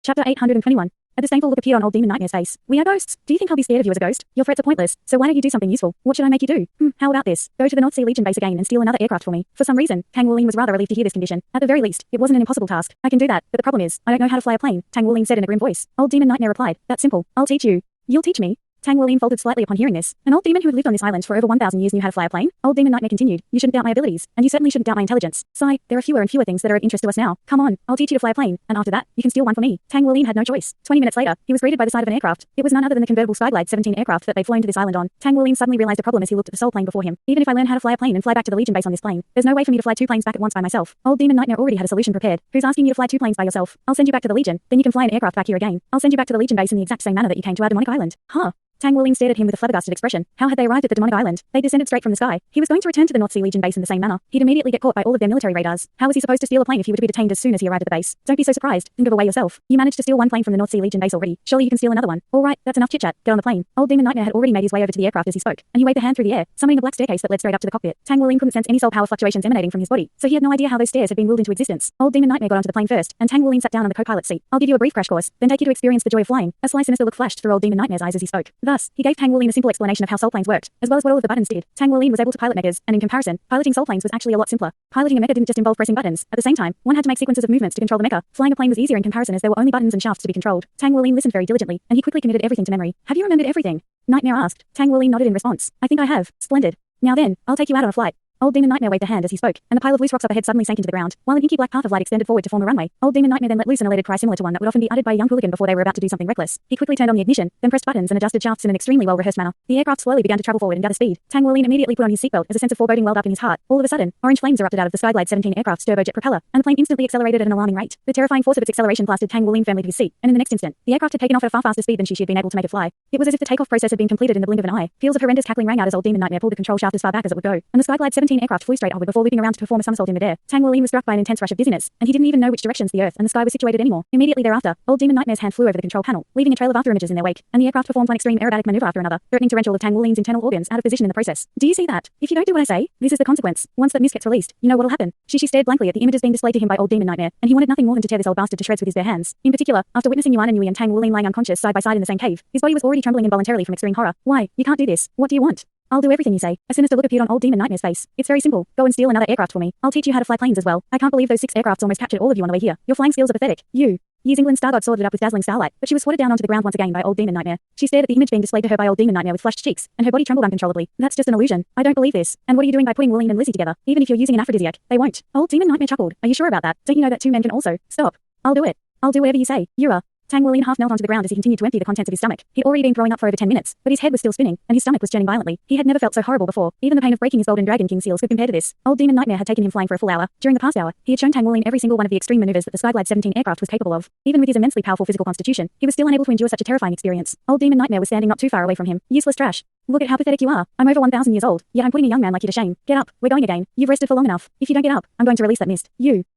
Chapter 821. A disdainful look appeared on old Demon Nightmare's face. We are ghosts. Do you think I'll be scared of you as a ghost? Your threats are pointless, so why don't you do something useful? What should I make you do? How about this? Go to the North Sea Legion base again and steal another aircraft for me. For some reason, Tang Wuling was rather relieved to hear this condition. At the very least, it wasn't an impossible task. I can do that, but the problem is, I don't know how to fly a plane, Tang Wuling said in a grim voice. Old Demon Nightmare replied, that's simple. I'll teach you. You'll teach me? Tang Wuling faltered slightly upon hearing this. An old demon who had lived on this island for over 1,000 years knew how to fly a plane. Old Demon Nightmare continued, you shouldn't doubt my abilities, and you certainly shouldn't doubt my intelligence. Sigh, there are fewer and fewer things that are of interest to us now. Come on, I'll teach you to fly a plane, and after that, you can steal one for me. Tang Wuling had no choice. 20 minutes later, he was greeted by the sight of an aircraft. It was none other than the convertible Skyglide 17 aircraft that they'd flown to this island on. Tang Wuling suddenly realized a problem as he looked at the soul plane before him. Even if I learn how to fly a plane and fly back to the Legion base on this plane, there's no way for me to fly two planes back at once by myself. Old Demon Nightmare already had a solution prepared. Who's asking you to fly two planes by yourself? I'll send you back to the Legion, then you can fly an aircraft back here again. I'll send you back to the Legion base in the exact same manner that you came to our demonic island. Huh? Tang Wuling stared at him with a flabbergasted expression. How had they arrived at the demonic island? They descended straight from the sky. He was going to return to the North Sea Legion base in the same manner. He'd immediately get caught by all of their military radars. How was he supposed to steal a plane if he were to be detained as soon as he arrived at the base? Don't be so surprised. Think of a way yourself. You managed to steal one plane from the North Sea Legion base already. Surely you can steal another one. All right, that's enough chit-chat. Get on the plane. Old Demon Nightmare had already made his way over to the aircraft as he spoke, and he waved a hand through the air, summoning a black staircase that led straight up to the cockpit. Tang Wuling couldn't sense any soul power fluctuations emanating from his body, so he had no idea how those stairs had been willed into existence. Old Demon Nightmare got onto the plane first, and Tang Wuling sat down on the co-pilot's seat. I'll give you a brief crash course, then take you to experience the joy of flying. A sly sinister look flashed through Old Demon Nightmare's eyes as he spoke. Thus, he gave Tang Wuling a simple explanation of how soul planes worked, as well as what all of the buttons did. Tang Wuling was able to pilot mechas, and in comparison, piloting soul planes was actually a lot simpler. Piloting a mecha didn't just involve pressing buttons. At the same time, one had to make sequences of movements to control the mecha. Flying a plane was easier in comparison as there were only buttons and shafts to be controlled. Tang Wuling listened very diligently, and he quickly committed everything to memory. Have you remembered everything? Nightmare asked. Tang Wuling nodded in response. I think I have. Splendid. Now then, I'll take you out on a flight. Old Demon Nightmare waved a hand as he spoke, and the pile of loose rocks up ahead suddenly sank into the ground, while an inky black path of light extended forward to form a runway. Old Demon Nightmare then let loose an elated cry similar to one that would often be uttered by a young hooligan before they were about to do something reckless. He quickly turned on the ignition, then pressed buttons and adjusted shafts in an extremely well-rehearsed manner. The aircraft slowly began to travel forward and gather speed. Tang Wuling immediately put on his seatbelt as a sense of foreboding welled up in his heart. All of a sudden, orange flames erupted out of the Skyglide 17 aircraft's turbojet propeller, and the plane instantly accelerated at an alarming rate. The terrifying force of its acceleration blasted Tang Wuling firmly to his seat, and in the next instant, the aircraft had taken off at a far faster speed than she had been able to make it fly. It was as if the takeoff process had been completed in the blink of an eye. Peals of horrendous cackling rang out as Old Demon Nightmare pulled the control shaft as far back as it would go, and the Skyglide 17 aircraft flew straight upward before looping around to perform a somersault in midair. Tang Wuling was struck by an intense rush of dizziness, and he didn't even know which directions the earth and the sky were situated anymore. Immediately thereafter, Old Demon Nightmare's hand flew over the control panel, leaving a trail of afterimages in their wake, and the aircraft performed one extreme aerobatic maneuver after another, threatening to wrench all of Tang Wuling's internal organs out of position in the process. Do you see that? If you don't do what I say, this is the consequence. Once that mist gets released, you know what'll happen. She stared blankly at the images being displayed to him by Old Demon Nightmare, and he wanted nothing more than to tear this old bastard to shreds with his bare hands. In particular, after witnessing Yuan and Yui and Tang Wuling lying unconscious side by side in the same cave, his body was already trembling involuntarily from extreme horror. Why? You can't do this. What do you want? I'll do everything you say. A sinister look appeared on Old Demon Nightmare's face. It's very simple. Go and steal another aircraft for me. I'll teach you how to fly planes as well. I can't believe those 6 aircrafts almost captured all of you on the way here. Your flying skills are pathetic. Yi's England star god soared up with dazzling starlight, but she was swatted down onto the ground once again by Old Demon Nightmare. She stared at the image being displayed to her by Old Demon Nightmare with flushed cheeks, and her body trembled uncontrollably. That's just an illusion. I don't believe this. And what are you doing by putting Wuling and Lizzie together? Even if you're using an aphrodisiac, they won't. Old Demon Nightmare chuckled. Are you sure about that? Don't you know that 2 men can also? Stop. I'll do it. I'll do whatever you say. Yura. Tang Wuling half knelt onto the ground as he continued to empty the contents of his stomach. He'd already been throwing up for over 10 minutes, but his head was still spinning, and his stomach was churning violently. He had never felt so horrible before. Even the pain of breaking his golden dragon king seals could compare to this. Old Demon Nightmare had taken him flying for a full hour. During the past hour, he had shown Tang Wuling every single one of the extreme maneuvers that the Skyglide 17 aircraft was capable of. Even with his immensely powerful physical constitution, he was still unable to endure such a terrifying experience. Old Demon Nightmare was standing not too far away from him. Useless trash. Look at how pathetic you are. I'm over 1,000 years old, yet I'm putting a young man like you to shame. Get up. We're going again. You've rested for long enough. If you don't get up, I'm going to release that mist.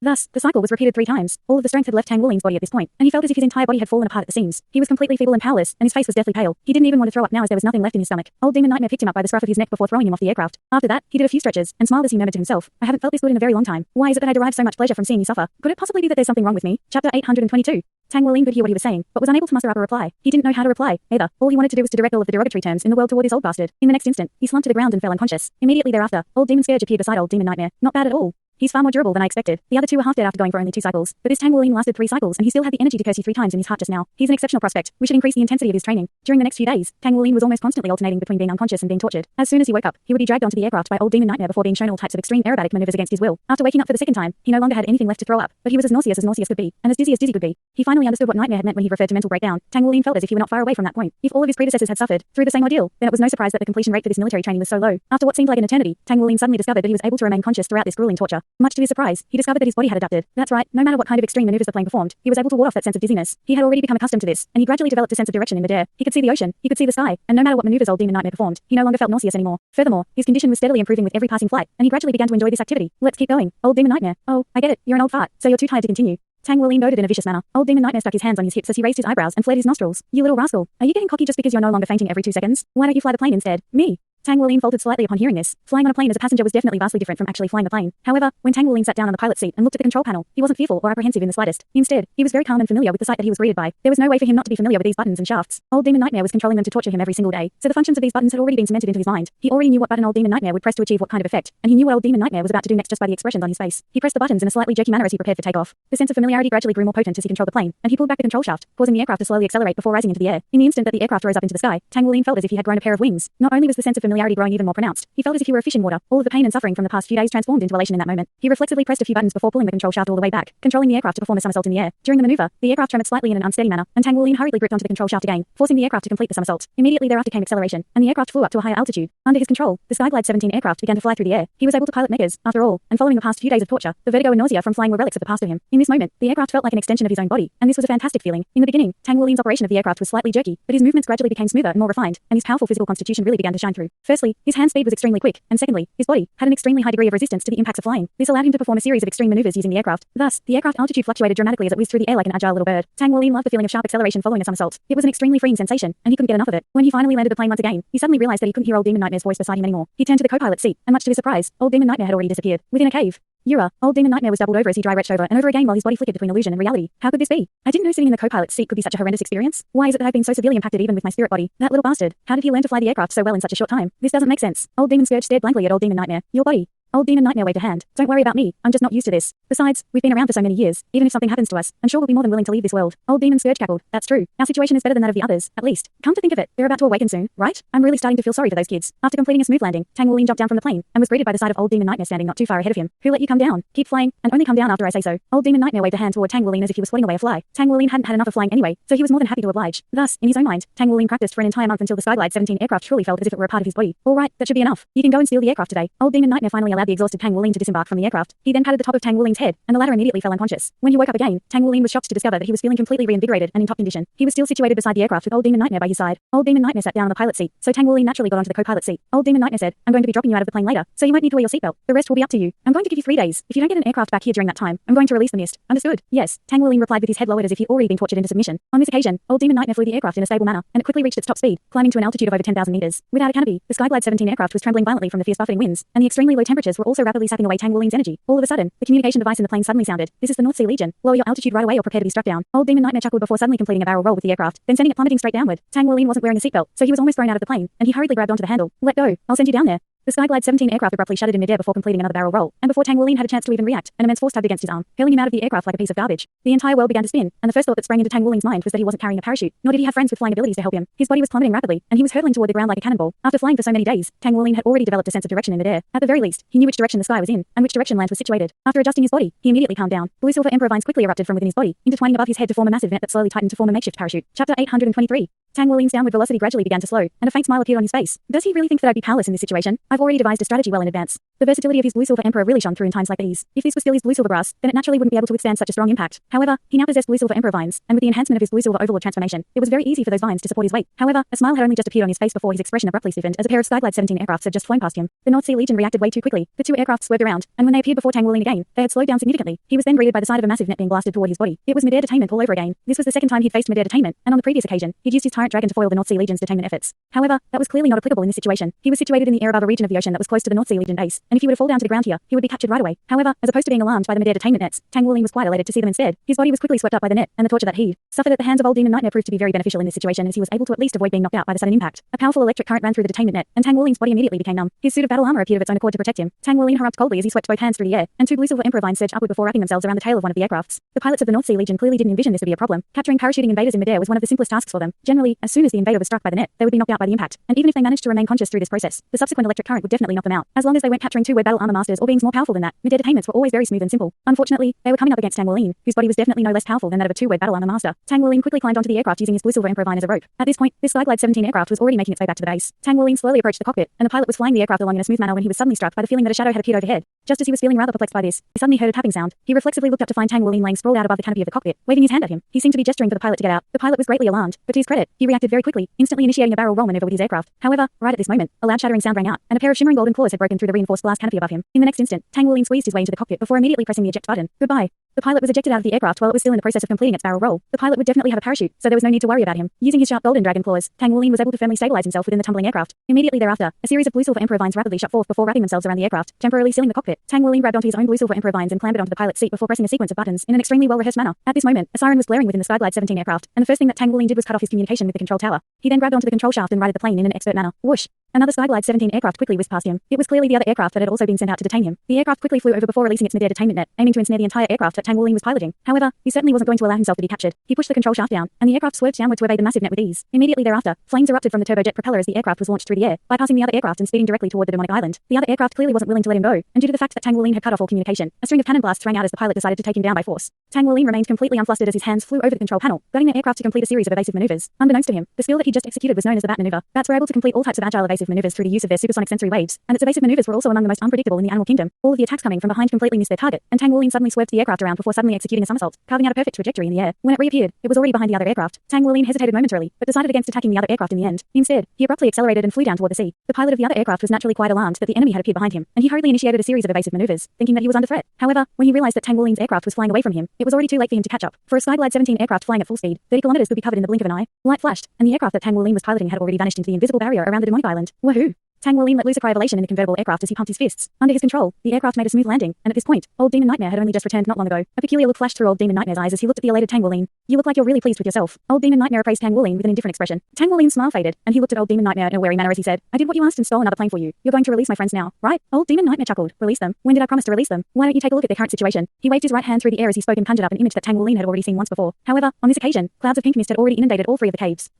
Thus, the cycle was repeated 3 times. All of the strength had left Tang Wuling's body at this point, and he felt as if his entire body had fallen apart at the seams. He was completely feeble and powerless, and his face was deathly pale. He didn't even want to throw up now as there was nothing left in his stomach. Old Demon Nightmare picked him up by the scruff of his neck before throwing him off the aircraft. After that, he did a few stretches, and smiled as he murmured to himself, I haven't felt this good in a very long time. Why is it that I derive so much pleasure from seeing you suffer? Could it possibly be that there's something wrong with me? Chapter 822. Tang Wuling could hear what he was saying, but was unable to muster up a reply. He didn't know how to reply, either. All he wanted to do was to direct all of the derogatory terms in the world toward this old bastard. In the next instant, he slumped to the ground and fell unconscious. Immediately thereafter, Old Demon Scourge appeared beside Old Demon Nightmare. Not bad at all. He's far more durable than I expected. The other 2 were half dead after going for only 2 cycles, but this Tang Wuling lasted 3 cycles, and he still had the energy to curse you 3 times in his heart just now. He's an exceptional prospect. We should increase the intensity of his training. During the next few days, Tang Wuling was almost constantly alternating between being unconscious and being tortured. As soon as he woke up, he would be dragged onto the aircraft by Old Demon Nightmare before being shown all types of extreme aerobatic maneuvers against his will. After waking up for the second time, he no longer had anything left to throw up, but he was as nauseous could be, and as dizzy could be. He finally understood what Nightmare had meant when he referred to mental breakdown. Tang Wuling felt as if he were not far away from that point. If all of his predecessors had suffered through the same ordeal, then it was no surprise that the completion rate for this military training was so low. After what seemed like an eternity, Tang Wuling suddenly discovered that he was able to remain conscious throughout this grueling torture. Much to his surprise, he discovered that his body had adapted. That's right, no matter what kind of extreme maneuvers the plane performed, he was able to ward off that sense of dizziness. He had already become accustomed to this, and he gradually developed a sense of direction in midair. He could see the ocean, he could see the sky, and no matter what maneuvers Old Demon Nightmare performed, he no longer felt nauseous anymore. Furthermore, his condition was steadily improving with every passing flight, and he gradually began to enjoy this activity. Let's keep going. Old Demon Nightmare. Oh, I get it. You're an old fart, so you're too tired to continue. Tang Wuling nodded in a vicious manner. Old Demon Nightmare stuck his hands on his hips as he raised his eyebrows and flared his nostrils. You little rascal. Are you getting cocky just because you're no longer fainting every 2 seconds? Why don't you fly the plane instead? Me. Tang Wuling faltered slightly upon hearing this. Flying on a plane as a passenger was definitely vastly different from actually flying the plane. However, when Tang Wuling sat down on the pilot's seat and looked at the control panel, he wasn't fearful or apprehensive in the slightest. Instead, he was very calm and familiar with the sight that he was greeted by. There was no way for him not to be familiar with these buttons and shafts. Old Demon Nightmare was controlling them to torture him every single day, so the functions of these buttons had already been cemented into his mind. He already knew what button Old Demon Nightmare would press to achieve what kind of effect, and he knew what Old Demon Nightmare was about to do next just by the expressions on his face. He pressed the buttons in a slightly jerky manner as he prepared for takeoff. The sense of familiarity gradually grew more potent as he controlled the plane, and he pulled back the control shaft, causing the aircraft to slowly accelerate before rising into the air. In the instant that the aircraft rose up into the sky, Tang Wuling felt as if he had grown a pair of wings. Not only was the sense of familiarity growing even more pronounced, he felt as if he were a fish in water. All of the pain and suffering from the past few days transformed into elation in that moment. He reflexively pressed a few buttons before pulling the control shaft all the way back, controlling the aircraft to perform a somersault in the air. During the maneuver, the aircraft trembled slightly in an unsteady manner, and Tang Wuling hurriedly gripped onto the control shaft again, forcing the aircraft to complete the somersault. Immediately thereafter came acceleration, and the aircraft flew up to a higher altitude. Under his control, the Skyglide 17 aircraft began to fly through the air. He was able to pilot mechas, after all, and following the past few days of torture, the vertigo and nausea from flying were relics of the past for him. In this moment, the aircraft felt like an extension of his own body, and this was a fantastic feeling. In the beginning, Tang Wuling's operation of the aircraft was slightly jerky, but his movements gradually became smoother and more refined, and his powerful physical constitution really began to shine through. Firstly, his hand speed was extremely quick, and secondly, his body had an extremely high degree of resistance to the impacts of flying. This allowed him to perform a series of extreme maneuvers using the aircraft. Thus, the aircraft altitude fluctuated dramatically as it whizzed through the air like an agile little bird. Tang Wuling loved the feeling of sharp acceleration following a somersault. It was an extremely freeing sensation, and he couldn't get enough of it. When he finally landed the plane once again, he suddenly realized that he couldn't hear Old Demon Nightmare's voice beside him anymore. He turned to the co-pilot's seat, and much to his surprise, Old Demon Nightmare had already disappeared within a cave. Yura, Old Demon Nightmare was doubled over as he dry retched over and over again while his body flickered between illusion and reality. How could this be? I didn't know sitting in the co-pilot's seat could be such a horrendous experience. Why is it that I've been so severely impacted even with my spirit body? That little bastard. How did he learn to fly the aircraft so well in such a short time? This doesn't make sense. Old Demon Scourge stared blankly at Old Demon Nightmare. Your body. Old Demon Nightmare waved a hand. Don't worry about me. I'm just not used to this. Besides, we've been around for so many years. Even if something happens to us, I'm sure we'll be more than willing to leave this world. Old Demon Scourge cackled. That's true. Our situation is better than that of the others, at least. Come to think of it, they're about to awaken soon, right? I'm really starting to feel sorry for those kids. After completing a smooth landing, Tang Wuling jumped down from the plane and was greeted by the sight of Old Demon Nightmare standing not too far ahead of him. Who let you come down? Keep flying, and only come down after I say so. Old Demon Nightmare waved a hand toward Tang Wuling as if he was swatting away a fly. Tang Wuling hadn't had enough of flying anyway, so he was more than happy to oblige. Thus, in his own mind, Tang Wuling practiced for an entire month until the Skyglide 17 aircraft truly felt as if it were a part of his body. All right, that should be enough. You can go and steal the aircraft today. Old Demon Nightmare finally allowed the exhausted Tang Wuling to disembark from the aircraft. He then patted the top of Tang Wuling's head, and the latter immediately fell unconscious. When he woke up again, Tang Wuling was shocked to discover that he was feeling completely reinvigorated and in top condition. He was still situated beside the aircraft with Old Demon Nightmare by his side. Old Demon Nightmare sat down on the pilot's seat, so Tang Wuling naturally got onto the co-pilot's seat. Old Demon Nightmare said, I'm going to be dropping you out of the plane later, so you won't need to wear your seatbelt. The rest will be up to you. I'm going to give you 3 days. If you don't get an aircraft back here during that time, I'm going to release the mist. Understood? Yes. Tang Wuling replied with his head lowered as if he'd already been tortured into submission. On this occasion, Old Demon Nightmare flew the aircraft in a stable manner, and it quickly reached its top speed, climbing to an altitude of over 10,000 meters. Without a canopy, the Skyglide 17 aircraft was trembling violently from the fierce buffeting winds, and the extremely low temperatures were also rapidly sapping away Tang Wuling's energy. All of a sudden, the communication device in the plane suddenly sounded. This is the North Sea Legion. Lower your altitude right away or prepare to be struck down. Old Demon Nightmare chuckled before suddenly completing a barrel roll with the aircraft, then sending it plummeting straight downward. Tang Wuling wasn't wearing a seatbelt, so he was almost thrown out of the plane, and he hurriedly grabbed onto the handle. Let go. I'll send you down there. The Skyglide 17 aircraft abruptly shuddered in midair before completing another barrel roll, and before Tang Wuling had a chance to even react, an immense force tugged against his arm, hurling him out of the aircraft like a piece of garbage. The entire world began to spin, and the first thought that sprang into Tang Wuling's mind was that he wasn't carrying a parachute, nor did he have friends with flying abilities to help him. His body was plummeting rapidly, and he was hurtling toward the ground like a cannonball. After flying for so many days, Tang Wuling had already developed a sense of direction in midair. At the very least, he knew which direction the sky was in, and which direction land was situated. After adjusting his body, he immediately calmed down. Blue silver emperor vines quickly erupted from within his body, intertwining above his head to form a massive net that slowly tightened to form a makeshift parachute. Chapter 823. Tang Wuling's downward velocity gradually began to slow, and a faint smile appeared on his face. Does he really think that I'd be powerless in this situation? I've already devised a strategy well in advance. The versatility of his blue silver emperor really shone through in times like these. If this was still his blue silver grass, then it naturally wouldn't be able to withstand such a strong impact. However, he now possessed blue silver emperor vines, and with the enhancement of his blue silver overlord transformation, it was very easy for those vines to support his weight. However, a smile had only just appeared on his face before his expression abruptly stiffened as a pair of Skyglide 17 aircrafts had just flown past him. The North Sea Legion reacted way too quickly. The two aircraft swerved around, and when they appeared before Tang Wuling again, they had slowed down significantly. He was then greeted by the sight of a massive net being blasted toward his body. It was mid-air detainment all over again. This was the second time he'd faced mid-air detainment, and on the previous occasion, he'd used his tyrant dragon to foil the North Sea Legion's detainment efforts. However, that was clearly not applicable in this situation. He was situated in the air above a region of the ocean that was close to the North Sea Legion base, and if he were to fall down to the ground here, he would be captured right away. However, as opposed to being alarmed by the mid-air detainment nets, Tang Wuling was quite elated to see them instead. His body was quickly swept up by the net, and the torture that he suffered at the hands of Old Demon Nightmare proved to be very beneficial in this situation as he was able to at least avoid being knocked out by the sudden impact. A powerful electric current ran through the detainment net, and Tang Wuling's body immediately became numb. His suit of battle armor appeared of its own accord to protect him. Tang Wuling hurried coldly as he swept both hands through the air, and two blue silver emperor vines surged upward before wrapping themselves around the tail of one of the aircrafts. The pilots of the North Sea Legion clearly didn't envision this to be a problem. Capturing parachuting invaders in midair was one of the simplest tasks for them. Generally, as soon as the invader was struck by the net, they would be knocked out by the impact, and even if they managed to remain conscious through this process, the subsequent electric current would definitely knock them out. As long as they weren't capturing two-word battle armor masters or beings more powerful than that, mid-air detainments were always very smooth and simple. Unfortunately, they were coming up against Tang Wuling, whose body was definitely no less powerful than that of a two-word battle armor master. Tang Wuling quickly climbed onto the aircraft using his blue silver emperor vine as a rope. At this point, this Skyglide 17 aircraft was already making its way back to the base. Tang Wuling slowly approached the cockpit, and the pilot was flying the aircraft along in a smooth manner when he was suddenly struck by the feeling that a shadow had appeared overhead. Just as he was feeling rather perplexed by this, he suddenly heard a tapping sound. He reflexively looked up to find Tang Wuling laying sprawled out above the canopy of the cockpit, waving his hand at him. He seemed to be gesturing for the pilot to get out. The pilot was greatly alarmed, but to his credit, he reacted very quickly, instantly initiating a barrel roll maneuver with his aircraft. However, right at this moment, a loud shattering sound rang out, and a pair of shimmering golden claws had broken through the reinforced glass canopy above him. In the next instant, Tang Wuling squeezed his way into the cockpit before immediately pressing the eject button. Goodbye. The pilot was ejected out of the aircraft while it was still in the process of completing its barrel roll. The pilot would definitely have a parachute, so there was no need to worry about him. Using his sharp golden dragon claws, Tang Wuling was able to firmly stabilize himself within the tumbling aircraft. Immediately thereafter, a series of blue silver emperor vines rapidly shot forth before wrapping themselves around the aircraft, temporarily sealing the cockpit. Tang Wuling grabbed onto his own blue silver emperor vines and clambered onto the pilot's seat before pressing a sequence of buttons in an extremely well-rehearsed manner. At this moment, a siren was blaring within the Skyglide 17 aircraft, and the first thing that Tang Wuling did was cut off his communication with the control tower. He then grabbed onto the control shaft and righted the plane in an expert manner. Whoosh! Another Skyglide 17 aircraft quickly whizzed past him. It was clearly the other aircraft that had also been sent out to detain him. The aircraft quickly flew over before releasing its midair detainment net, aiming to ensnare the entire aircraft that Tang Wuling was piloting. However, he certainly wasn't going to allow himself to be captured. He pushed the control shaft down, and the aircraft swerved downward to evade the massive net with ease. Immediately thereafter, flames erupted from the turbojet propeller as the aircraft was launched through the air, bypassing the other aircraft and speeding directly toward the demonic island. The other aircraft clearly wasn't willing to let him go, and due to the fact that Tang Wuling had cut off all communication, a string of cannon blasts rang out as the pilot decided to take him down by force. Tang Wuling remained completely unflustered as his hands flew over the control panel, guiding the aircraft to complete a series of evasive maneuvers. Unbeknownst to him, the skill that he just executed was known as the bat maneuver. Bats were able to complete all types of agile evasive maneuvers through the use of their supersonic sensory waves, and its evasive maneuvers were also among the most unpredictable in the animal kingdom. All of the attacks coming from behind completely missed their target, and Tang Wuling suddenly swerved the aircraft around before suddenly executing a somersault, carving out a perfect trajectory in the air. When it reappeared, it was already behind the other aircraft. Tang Wuling hesitated momentarily, but decided against attacking the other aircraft in the end. Instead, he abruptly accelerated and flew down toward the sea. The pilot of the other aircraft was naturally quite alarmed that the enemy had appeared behind him, and he hurriedly initiated a series of evasive maneuvers, thinking that he was under threat. However, when he realized that Tang Wuling's aircraft was flying away from him, it was already too late for him to catch up. For a Skyglide 17 aircraft flying at full speed, 30 kilometers would be covered in the blink of an eye. Light flashed, and the aircraft that Tang Wuling was piloting had already vanished into the invisible barrier around the demonic island. Woohoo! Tang Wuling let loose a cry of elation in the convertible aircraft as he pumped his fists. Under his control, the aircraft made a smooth landing, and at this point, Old Demon Nightmare had only just returned not long ago. A peculiar look flashed through Old Demon Nightmare's eyes as he looked at the elated Tang Wuling. You look like you're really pleased with yourself. Old Demon Nightmare appraised Tang Wuling with an indifferent expression. Tang Wuling's smile faded, and he looked at Old Demon Nightmare in a wary manner as he said, I did what you asked and stole another plane for you. You're going to release my friends now, right? Old Demon Nightmare chuckled. Release them? When did I promise to release them? Why don't you take a look at their current situation? He waved his right hand through the air as he spoke and conjured up an image that Tang Wuling had already seen once before. However, on this occasion, clouds of pink mist had already inundated all three of the caves.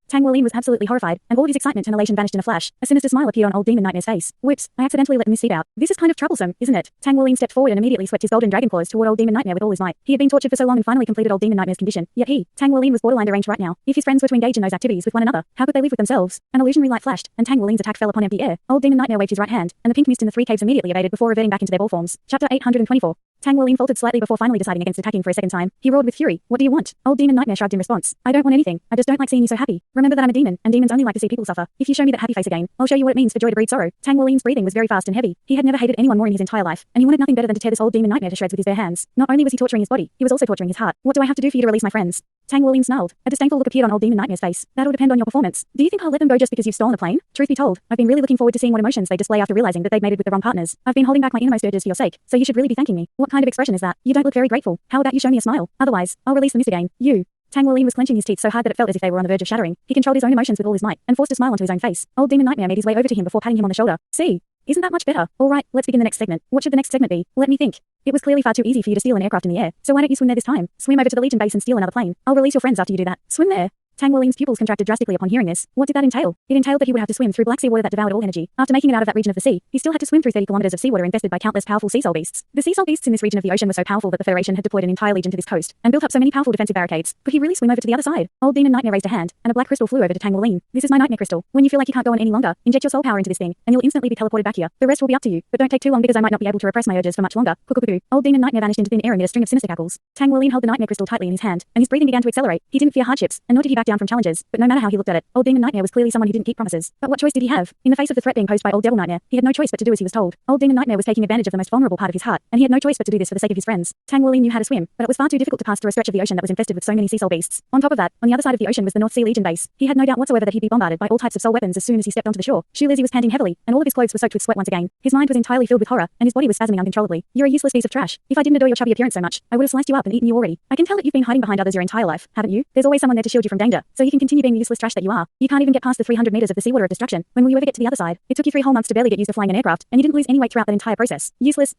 Tang Wuling was absolutely horrified, and all of his excitement and elation vanished in a flash. A sinister smile appeared on Old Demon Nightmare's face. Whoops, I accidentally let the mist seep out. This is kind of troublesome, isn't it? Tang Wuling stepped forward and immediately swept his golden dragon claws toward Old Demon Nightmare with all his might. He had been tortured for so long and finally completed Old Demon Nightmare's condition. Yet he, Tang Wuling, was borderline deranged right now. If his friends were to engage in those activities with one another, how could they live with themselves? An illusionary light flashed, and Tang Wuling's attack fell upon empty air. Old Demon Nightmare waved his right hand, and the pink mist in the three caves immediately evaded before reverting back into their ball forms. Chapter 824. Tang Wuling faltered slightly before finally deciding against attacking for a second time. He roared with fury. What do you want? Old Demon Nightmare shrugged in response. I don't want anything. I just don't like seeing you so happy. Remember that I'm a demon, and demons only like to see people suffer. If you show me that happy face again, I'll show you what it means for joy to breed sorrow. Tang Wuling's breathing was very fast and heavy. He had never hated anyone more in his entire life, and he wanted nothing better than to tear this Old Demon Nightmare to shreds with his bare hands. Not only was he torturing his body, he was also torturing his heart. What do I have to do for you to release my friends? Tang Wuling snarled. A disdainful look appeared on Old Demon Nightmare's face. That'll depend on your performance. Do you think I'll let them go just because you've stolen a plane? Truth be told, I've been really looking forward to seeing what emotions they display after realizing that they've mated with the wrong partners. I've been holding back my innermost urges for your sake, so you should really be thanking me. What kind of expression is that? You don't look very grateful. How about you show me a smile? Otherwise, I'll release the mist again. Tang Wuling was clenching his teeth so hard that it felt as if they were on the verge of shattering. He controlled his own emotions with all his might, and forced a smile onto his own face. Old Demon Nightmare made his way over to him before patting him on the shoulder. See? Isn't that much better? Alright, let's begin the next segment. What should the next segment be? Let me think. It was clearly far too easy for you to steal an aircraft in the air, so why don't you swim there this time? Swim over to the Legion base and steal another plane. I'll release your friends after you do that. Swim there. Tang Wuling's pupils contracted drastically upon hearing this. What did that entail? It entailed that he would have to swim through black sea water that devoured all energy. After making it out of that region of the sea, he still had to swim through 30 kilometers of seawater infested by countless powerful sea soul beasts. The sea soul beasts in this region of the ocean were so powerful that the Federation had deployed an entire legion to this coast, and built up so many powerful defensive barricades. Could he really swim over to the other side? Old Demon Nightmare raised a hand, and a black crystal flew over to Tang Wuling. This is my nightmare crystal. When you feel like you can't go on any longer, inject your soul power into this thing, and you'll instantly be teleported back here. The rest will be up to you, but don't take too long because I might not be able to repress my urges for much longer. Cuckoo. Old Demon Nightmare vanished into thin air amid a string of sinister cackles. Tang Wuling held the nightmare crystal tightly in his hand, and his breathing began to accelerate. He didn't fear hardships, and nor did he back down from challenges, but no matter how he looked at it, Old Demon Nightmare was clearly someone who didn't keep promises. But what choice did he have? In the face of the threat being posed by Old Devil Nightmare, he had no choice but to do as he was told. Old Demon Nightmare was taking advantage of the most vulnerable part of his heart, and he had no choice but to do this for the sake of his friends. Tang Wuling knew how to swim, but it was far too difficult to pass through a stretch of the ocean that was infested with so many sea soul beasts. On top of that, on the other side of the ocean was the North Sea Legion base. He had no doubt whatsoever that he'd be bombarded by all types of soul weapons as soon as he stepped onto the shore. Shoe Lizzie was panting heavily, and all of his clothes were soaked with sweat once again. His mind was entirely filled with horror, and his body was spasming uncontrollably. You're a useless piece of trash. If I didn't adore your chubby appearance so much, I would have sliced you up and eaten you already. I can tell that you've been hiding behind others your entire life, haven't you? There's always someone there to shield you from danger, so you can continue being the useless trash that you are. You can't even get past the 300 meters of the seawater of destruction. When will you ever get to the other side? It took you 3 whole months to barely get used to flying an aircraft, and you didn't lose any weight throughout that entire process. Useless.